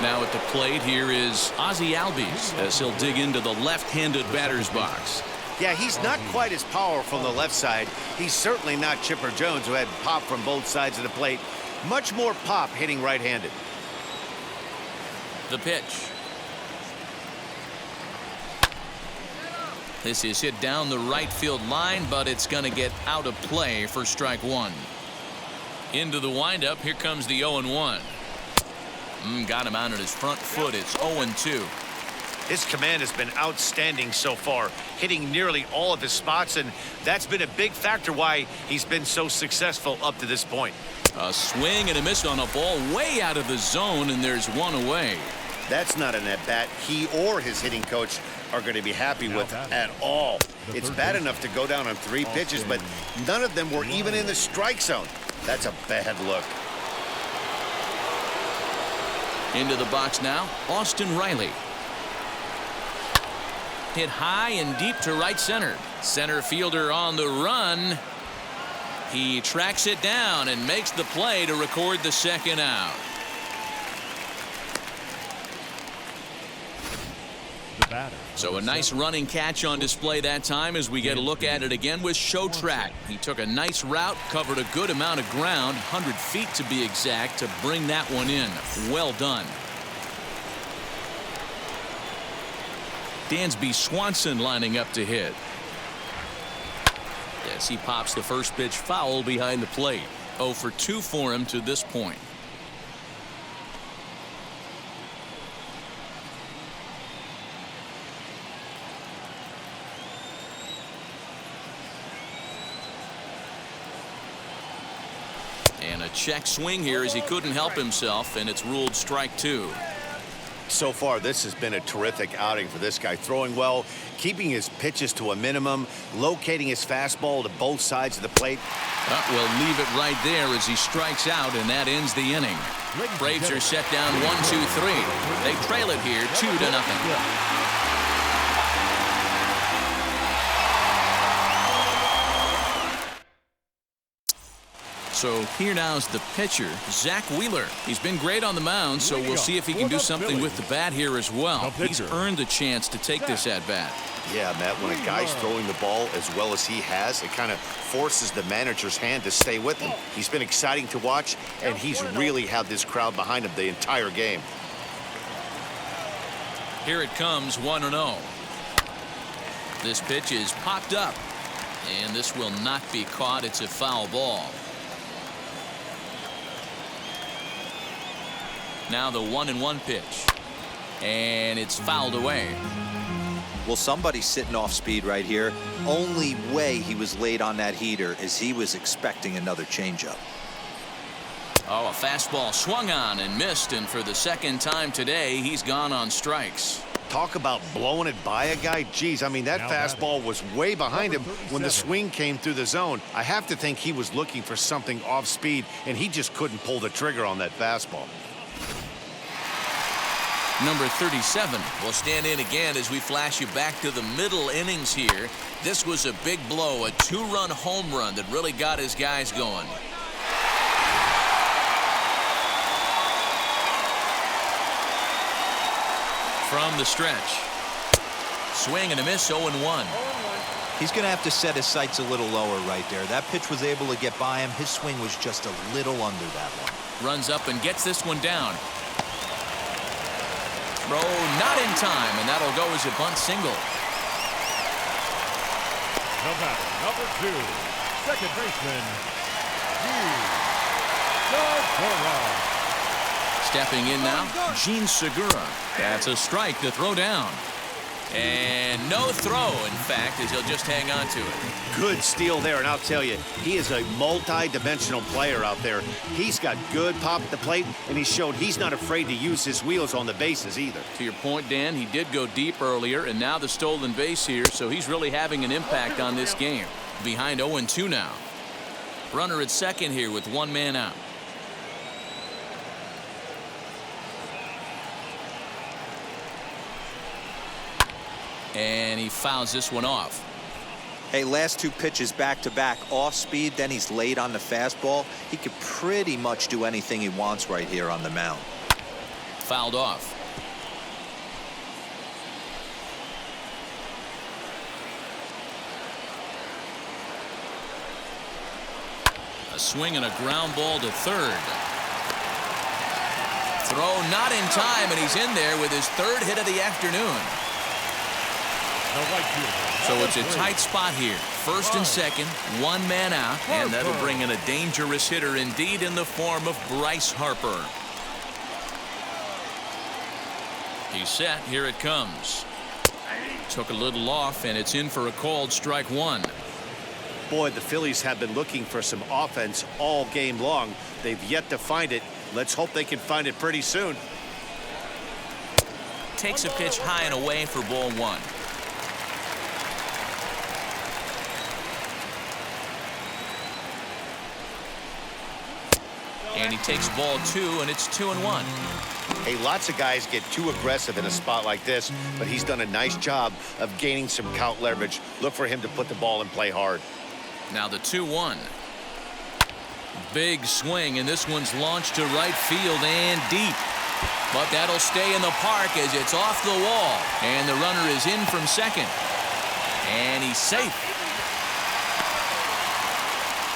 Now at the plate, here is Ozzie Albies as he'll dig into the left-handed batter's box. Yeah, he's not quite as powerful on the left side. He's certainly not Chipper Jones, who had pop from both sides of the plate. Much more pop hitting right-handed. The pitch. This is hit down the right field line, but it's going to get out of play for strike 1. Into the windup. Here comes the 0-1. Got him out on his front foot. It's 0-2. His command has been outstanding so far, hitting nearly all of his spots, and that's been a big factor why he's been so successful up to this point. A swing and a miss on a ball way out of the zone, and there's one away. That's not an at-bat he or his hitting coach are going to be happy with at all. It's bad enough to go down on 3 pitches, but none of them were even in the strike zone. That's a bad look. Into the box now, Austin Riley. Hit high and deep to right center. Center fielder on the run. He tracks it down and makes the play to record the second out. So a nice running catch on display that time as we get a look at it again with Show Track. He took a nice route, covered a good amount of ground, 100 feet to be exact, to bring that one in. Well done. Dansby Swanson lining up to hit. Yes, he pops the first pitch foul behind the plate. 0 for 2 for him to this point. And a check swing here as he couldn't help himself, and it's ruled strike 2. So far, this has been a terrific outing for this guy. Throwing well, keeping his pitches to a minimum, locating his fastball to both sides of the plate. We'll leave it right there as he strikes out, and that ends the inning. Braves are set down 1-2-3. They trail it here 2-0. So here now's the pitcher, Zach Wheeler. He's been great on the mound, so we'll see if he can do something with the bat here as well. He's earned a chance to take this at-bat. Yeah, Matt, when a guy's throwing the ball as well as he has, it kind of forces the manager's hand to stay with him. He's been exciting to watch, and he's really had this crowd behind him the entire game. Here it comes, 1-0. This pitch is popped up, and this will not be caught. It's a foul ball. Now the 1-1 pitch, and it's fouled away. Well, somebody's sitting off speed right here. Only way he was late on that heater is he was expecting another changeup. Oh, a fastball swung on and missed, and for the second time today, he's gone on strikes. Talk about blowing it by a guy. Geez, I mean, that fastball was way behind him when the swing came through the zone. I have to think he was looking for something off speed, and he just couldn't pull the trigger on that fastball. Number 37 will stand in again as we flash you back to the middle innings here. This was a big blow, a 2-run home run that really got his guys going. From the stretch. Swing and a miss, 0-1. He's going to have to set his sights a little lower right there. That pitch was able to get by him. His swing was just a little under that one. Runs up and gets this one down. Throw not in time, and that'll go as a bunt single. The batter, number 2, second baseman, Stepping in now, Gene Segura. That's a strike to throw down. And no throw, in fact, as he'll just hang on to it. Good steal there, and I'll tell you, he is a multi-dimensional player out there. He's got good pop at the plate, and he showed he's not afraid to use his wheels on the bases either. To your point, Dan, he did go deep earlier, and now the stolen base here, so he's really having an impact on this game. Behind 0-2 now. Runner at second here with one man out. And he fouls this one off. Hey, last 2 pitches back-to-back off speed, then he's late on the fastball. He could pretty much do anything he wants right here on the mound. Fouled off. A swing and a ground ball to third. Throw not in time, and he's in there with his 3rd hit of the afternoon. So it's a tight spot here. First and second, one man out, and that'll bring in a dangerous hitter indeed in the form of Bryce Harper. He's set. Here it comes. Took a little off, and it's in for a called strike one. Boy, the Phillies have been looking for some offense all game long. They've yet to find it. Let's hope they can find it pretty soon. Takes a pitch high and away for ball one. And he takes ball two, and it's 2-1. Hey, lots of guys get too aggressive in a spot like this, but he's done a nice job of gaining some count leverage. Look for him to put the ball in play hard. Now the 2-1. Big swing, and this one's launched to right field and deep. But that'll stay in the park as it's off the wall. And the runner is in from second. And he's safe.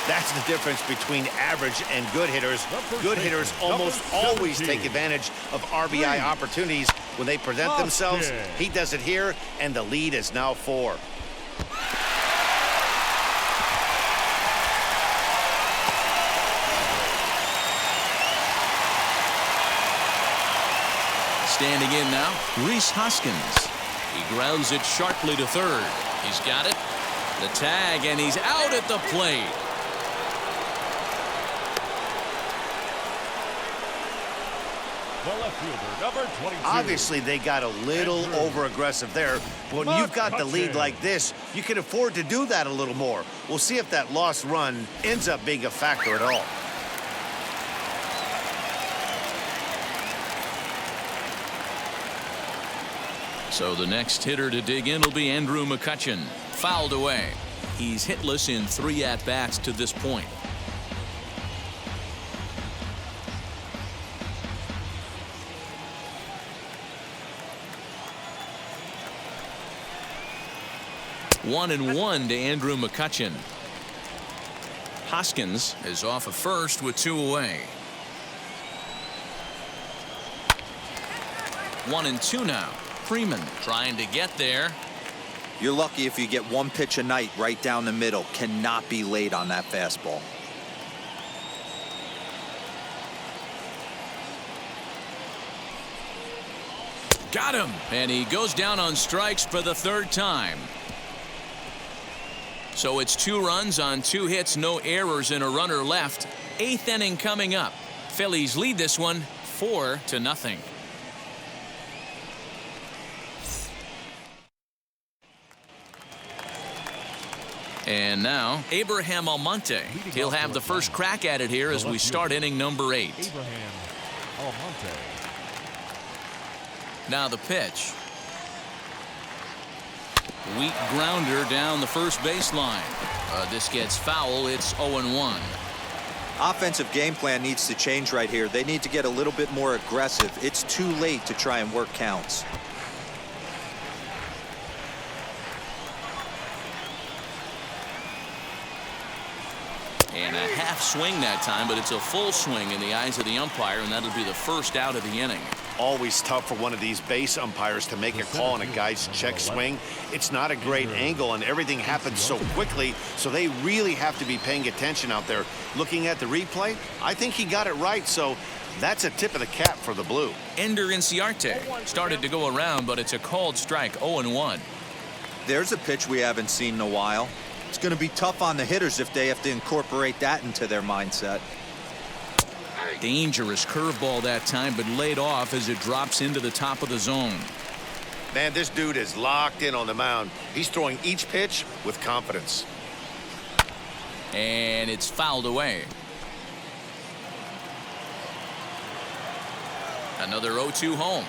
That's the difference between average and good hitters. Good hitters almost always take advantage of RBI opportunities when they present themselves. He does it here, and the lead is now 4. Standing in now, Rhys Hoskins. He grounds it sharply to third. He's got it. The tag, and he's out at the plate. The left fielder, number 22. Obviously, they got a little over-aggressive there. But when you've got the lead like this, you can afford to do that a little more. We'll see if that lost run ends up being a factor at all. So the next hitter to dig in will be Andrew McCutchen. Fouled away. He's hitless in 3 at-bats to this point. One and one to Andrew McCutchen. Hoskins is off of first with 2 away. 1-2 now. Freeman trying to get there. You're lucky if you get 1 pitch a night right down the middle. Cannot be late on that fastball. Got him. And he goes down on strikes for the 3rd time. So it's 2 runs on 2 hits, no errors, and a runner left. 8th inning coming up. Phillies lead this one 4-0. And now Abraham Almonte. He'll have the first crack at it here as we start inning number 8. Abraham Almonte. Now the pitch. Weak grounder down the first baseline. This gets foul. It's 0-1. Offensive game plan needs to change right here. They need to get a little bit more aggressive. It's too late to try and work counts. And a half swing that time, but it's a full swing in the eyes of the umpire, and that'll be the first out of the inning. Always tough for one of these base umpires to make a call on a guy's check swing. It's not a great angle, and everything happens so quickly, so they really have to be paying attention out there. Looking at the replay, I think he got it right, so that's a tip of the cap for the Blue. Ender Inciarte started to go around, but it's a called strike. 0-1. There's a pitch we haven't seen in a while. It's going to be tough on the hitters if they have to incorporate that into their mindset. Dangerous curveball that time, but laid off as it drops into the top of the zone. Man, this dude is locked in on the mound. He's throwing each pitch with confidence. And it's fouled away. Another 0-2 home.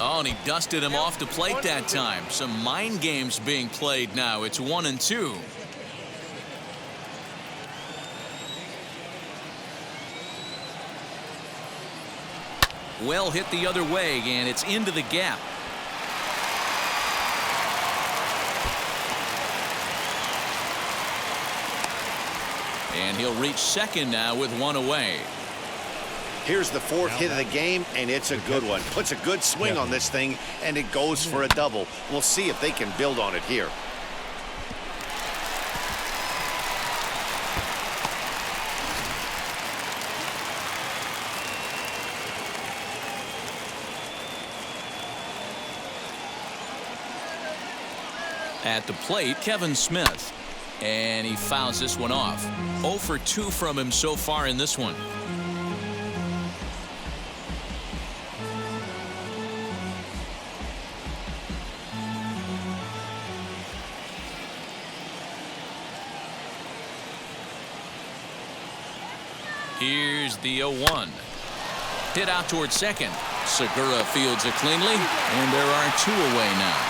Oh, and he dusted him off the plate that time. Some mind games being played now. It's 1-2. Well hit the other way, and it's into the gap. And he'll reach second now with 1 away. Here's the fourth hit of the game, and it's a good one. Puts a good swing on this thing, and it goes for a double. We'll see if they can build on it here. At the plate, Kevin Smith. And he fouls this one off. 0 for 2 from him so far in this one. Here's the 0-1. Hit out towards second. Segura fields it cleanly, and there are 2 away now.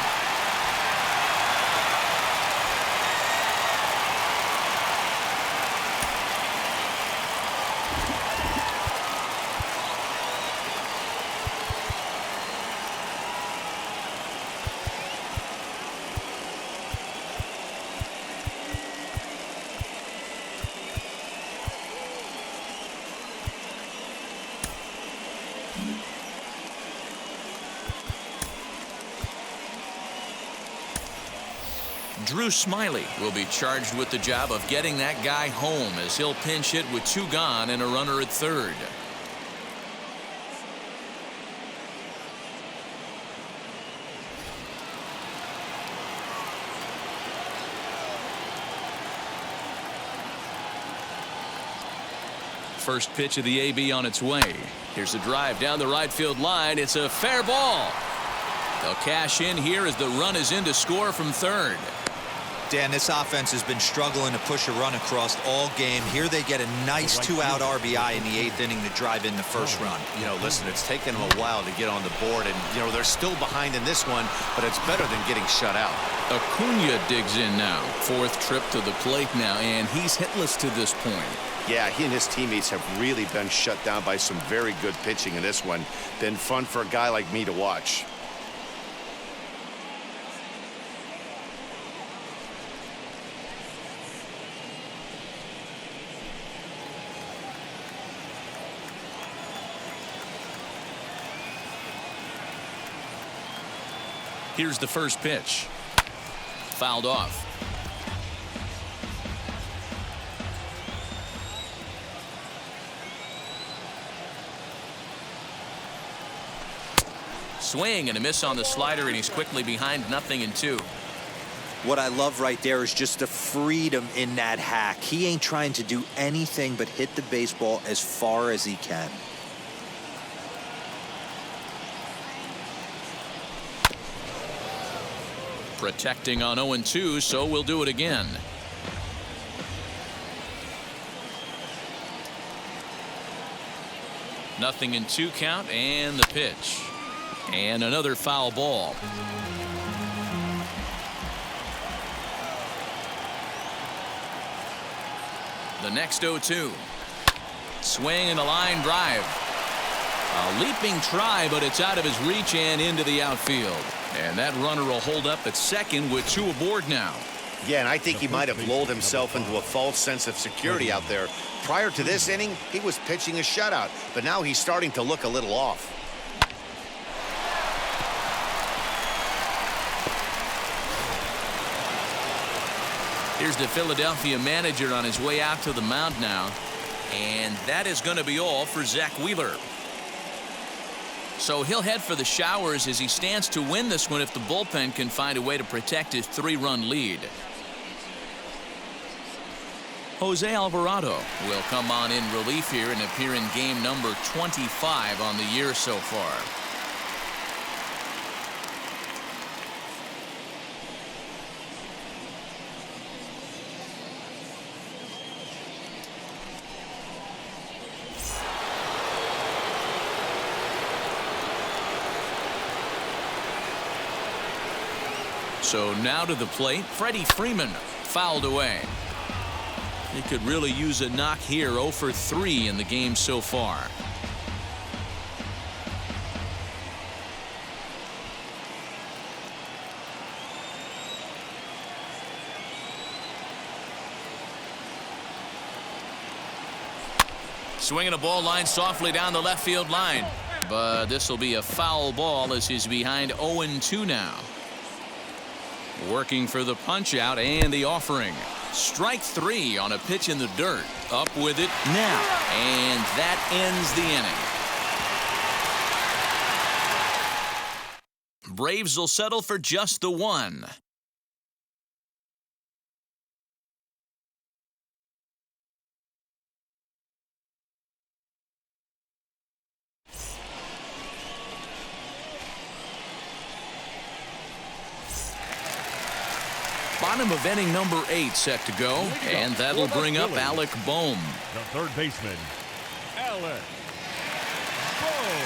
Drew Smiley will be charged with the job of getting that guy home as he'll pinch hit with 2 gone and a runner at third. First pitch of the AB on its way. Here's a drive down the right field line. It's a fair ball. They'll cash in here as the run is in to score from third. Dan, this offense has been struggling to push a run across all game. Here they get a nice 2-out RBI in the 8th inning to drive in the first run. You know, listen, it's taken them a while to get on the board, and, you know, they're still behind in this one, but it's better than getting shut out. Acuna digs in now. 4th trip to the plate now, and he's hitless to this point. Yeah, he and his teammates have really been shut down by some very good pitching in this one. Been fun for a guy like me to watch. Here's the first pitch. Fouled off. Swing and a miss on the slider, and he's quickly behind 0-2. What I love right there is just the freedom in that hack. He ain't trying to do anything but hit the baseball as far as he can. Protecting on 0-2, so we'll do it again. Nothing in 2 count, and the pitch. And another foul ball. The next 0-2. Swing and a line drive. A leaping try, but it's out of his reach and into the outfield. And that runner will hold up at second with 2 aboard now. Yeah, and I think he might have lulled himself into a false sense of security out there. Prior to this inning, he was pitching a shutout, but now he's starting to look a little off. Here's the Philadelphia manager on his way out to the mound now. And that is going to be all for Zach Wheeler. So he'll head for the showers as he stands to win this one if the bullpen can find a way to protect his 3-run lead. Jose Alvarado will come on in relief here and appear in game number 25 on the year so far. So now to the plate, Freddie Freeman fouled away. He could really use a knock here. 0 for 3 in the game so far. Swinging a ball line softly down the left field line. But this will be a foul ball as he's behind 0-2 now. Working for the punch out and the offering. Strike 3 on a pitch in the dirt. Up with it now. And that ends the inning. Braves will settle for just the 1. Bottom of inning number 8 set to go, and that'll bring up Alec Bohm. The third baseman, Alec Bohm.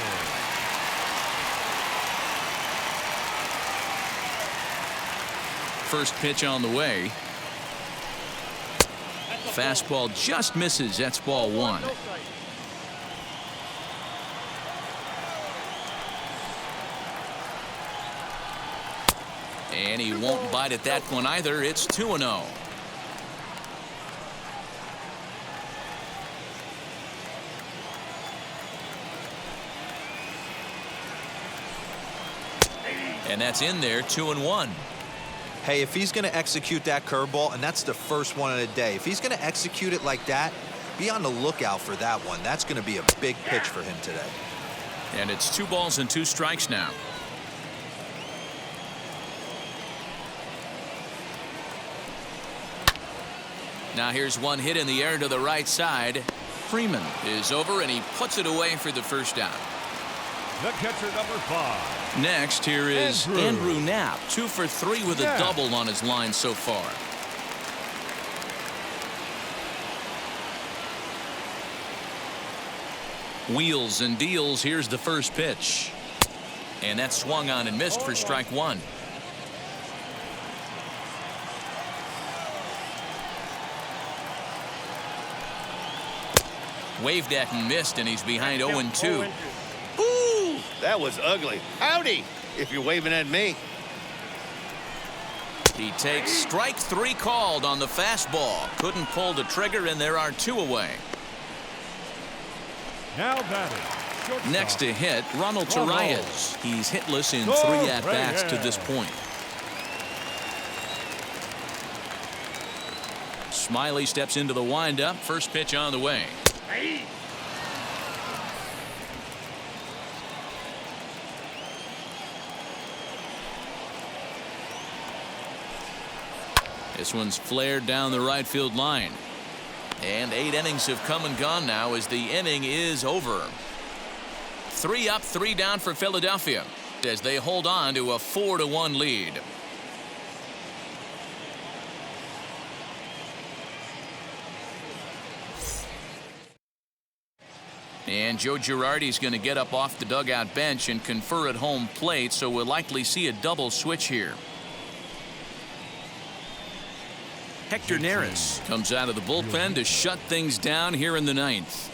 First pitch on the way. Fastball just misses. That's ball 1. And he won't bite at that one either. It's 2-0. And that's in there, 2-1. Hey, if he's going to execute that curveball, and that's the first one of the day, if he's going to execute it like that, be on the lookout for that one. That's going to be a big pitch for him today. And it's 2 balls and 2 strikes now. Now here's one hit in the air to the right side. Freeman is over, and he puts it away for the first out. The catcher, number 5. Next, here is Andrew Knapp, 2 for 3 with a double on his line so far. Wheels and deals. Here's the first pitch. And that swung on and missed for strike 1. Waved at and missed, and he's behind 0-2. Ooh, that was ugly. Howdy, if you're waving at me. He takes strike 3 called on the fastball. Couldn't pull the trigger, and there are 2 away. Now batting. Next to hit, Ronald Torreyes. He's hitless in 3 at-bats to this point. Smiley steps into the windup. First pitch on the way. This one's flared down the right field line. And 8 innings have come and gone now as the inning is over. 3 up, 3 down for Philadelphia as they hold on to a 4-1 lead. And Joe Girardi's going to get up off the dugout bench and confer at home plate, so we'll likely see a double switch here. Hector Neris comes out of the bullpen to shut things down here in the 9th.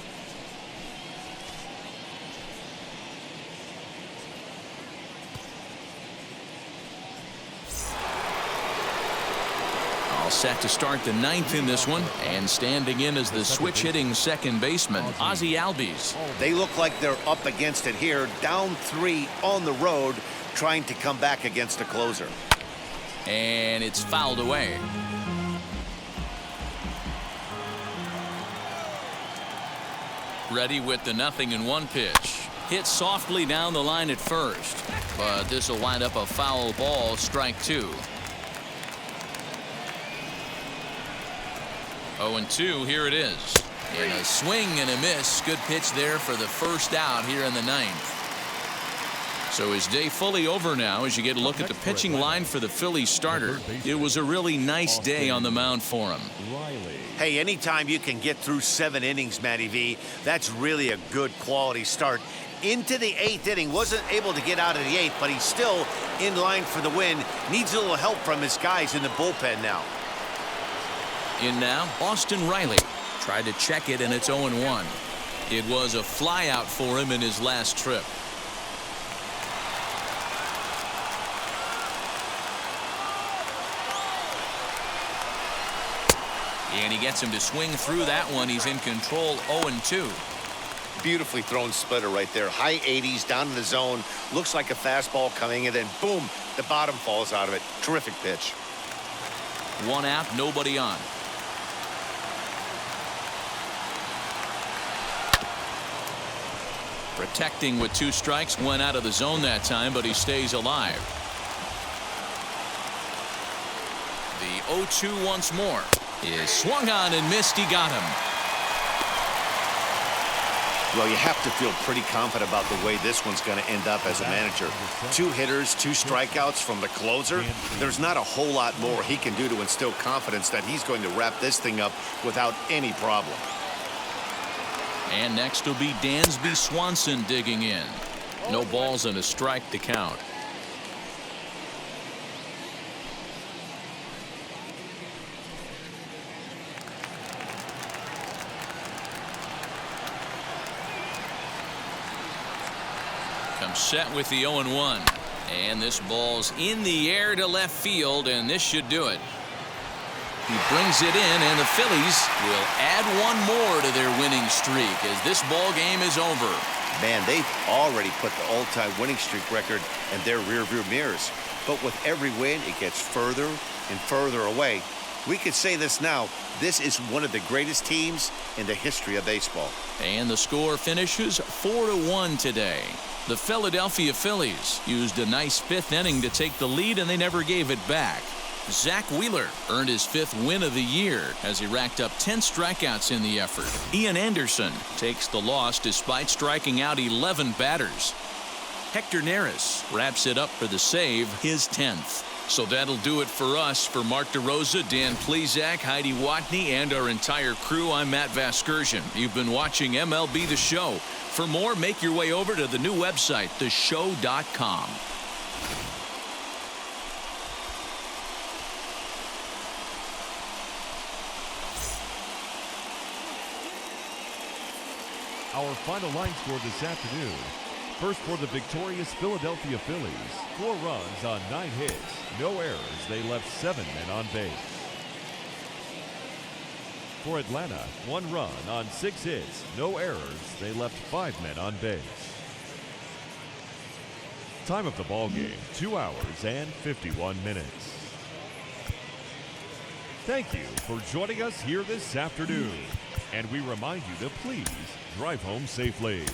All set to start the 9th in this one, and standing in as the switch-hitting second baseman, Ozzie Albies. They look like they're up against it here, down 3 on the road, trying to come back against a closer. And it's fouled away. Ready with the 0-1 pitch. Hit softly down the line at first, but this will wind up a foul ball, strike 2. 0-2, here it is. And a swing and a miss. Good pitch there for the first out here in the 9th. So his day fully over now as you get a look at the pitching line for the Phillies starter. It was a really nice day on the mound for him. Hey, anytime you can get through 7 innings, Matty V, that's really a good quality start. Into the 8th inning, wasn't able to get out of the 8th, but he's still in line for the win. Needs a little help from his guys in the bullpen now. In now, Austin Riley. Tried to check it, and it's 0-1. It was a flyout for him in his last trip. And he gets him to swing through that one. He's in control, 0-2. Beautifully thrown splitter right there. High 80s, down in the zone. Looks like a fastball coming, and then boom, the bottom falls out of it. Terrific pitch. 1 out, nobody on. Protecting with 2 strikes, went out of the zone that time, but he stays alive. The 0-2 once more is swung on and missed. He got him. Well, you have to feel pretty confident about the way this one's going to end up as a manager. 2 hitters, 2 strikeouts from the closer. There's not a whole lot more he can do to instill confidence that he's going to wrap this thing up without any problem. And next will be Dansby Swanson digging in. No balls and a strike to count. Comes set with the 0-1. And this ball's in the air to left field, and this should do it. He brings it in, and the Phillies will add 1 more to their winning streak as this ball game is over. Man, they've already put the all-time winning streak record in their rearview mirrors. But with every win, it gets further and further away. We could say this now. This is one of the greatest teams in the history of baseball. And the score finishes 4-1 today. The Philadelphia Phillies used a nice 5th inning to take the lead, and they never gave it back. Zach Wheeler earned his 5th win of the year as he racked up 10 strikeouts in the effort. Ian Anderson takes the loss despite striking out 11 batters. Hector Neris wraps it up for the save, his 10th. So that'll do it for us. For Mark DeRosa, Dan Plesac, Heidi Watney, and our entire crew, I'm Matt Vasgersian. You've been watching MLB The Show. For more, make your way over to the new website, theshow.com. Our final line score this afternoon. First for the victorious Philadelphia Phillies, 4 runs on 9 hits, no errors. They left 7 men on base. For Atlanta, 1 run on 6 hits, no errors. They left 5 men on base. Time of the ball game, 2 hours and 51 minutes. Thank you for joining us here this afternoon. And we remind you to please drive home safely.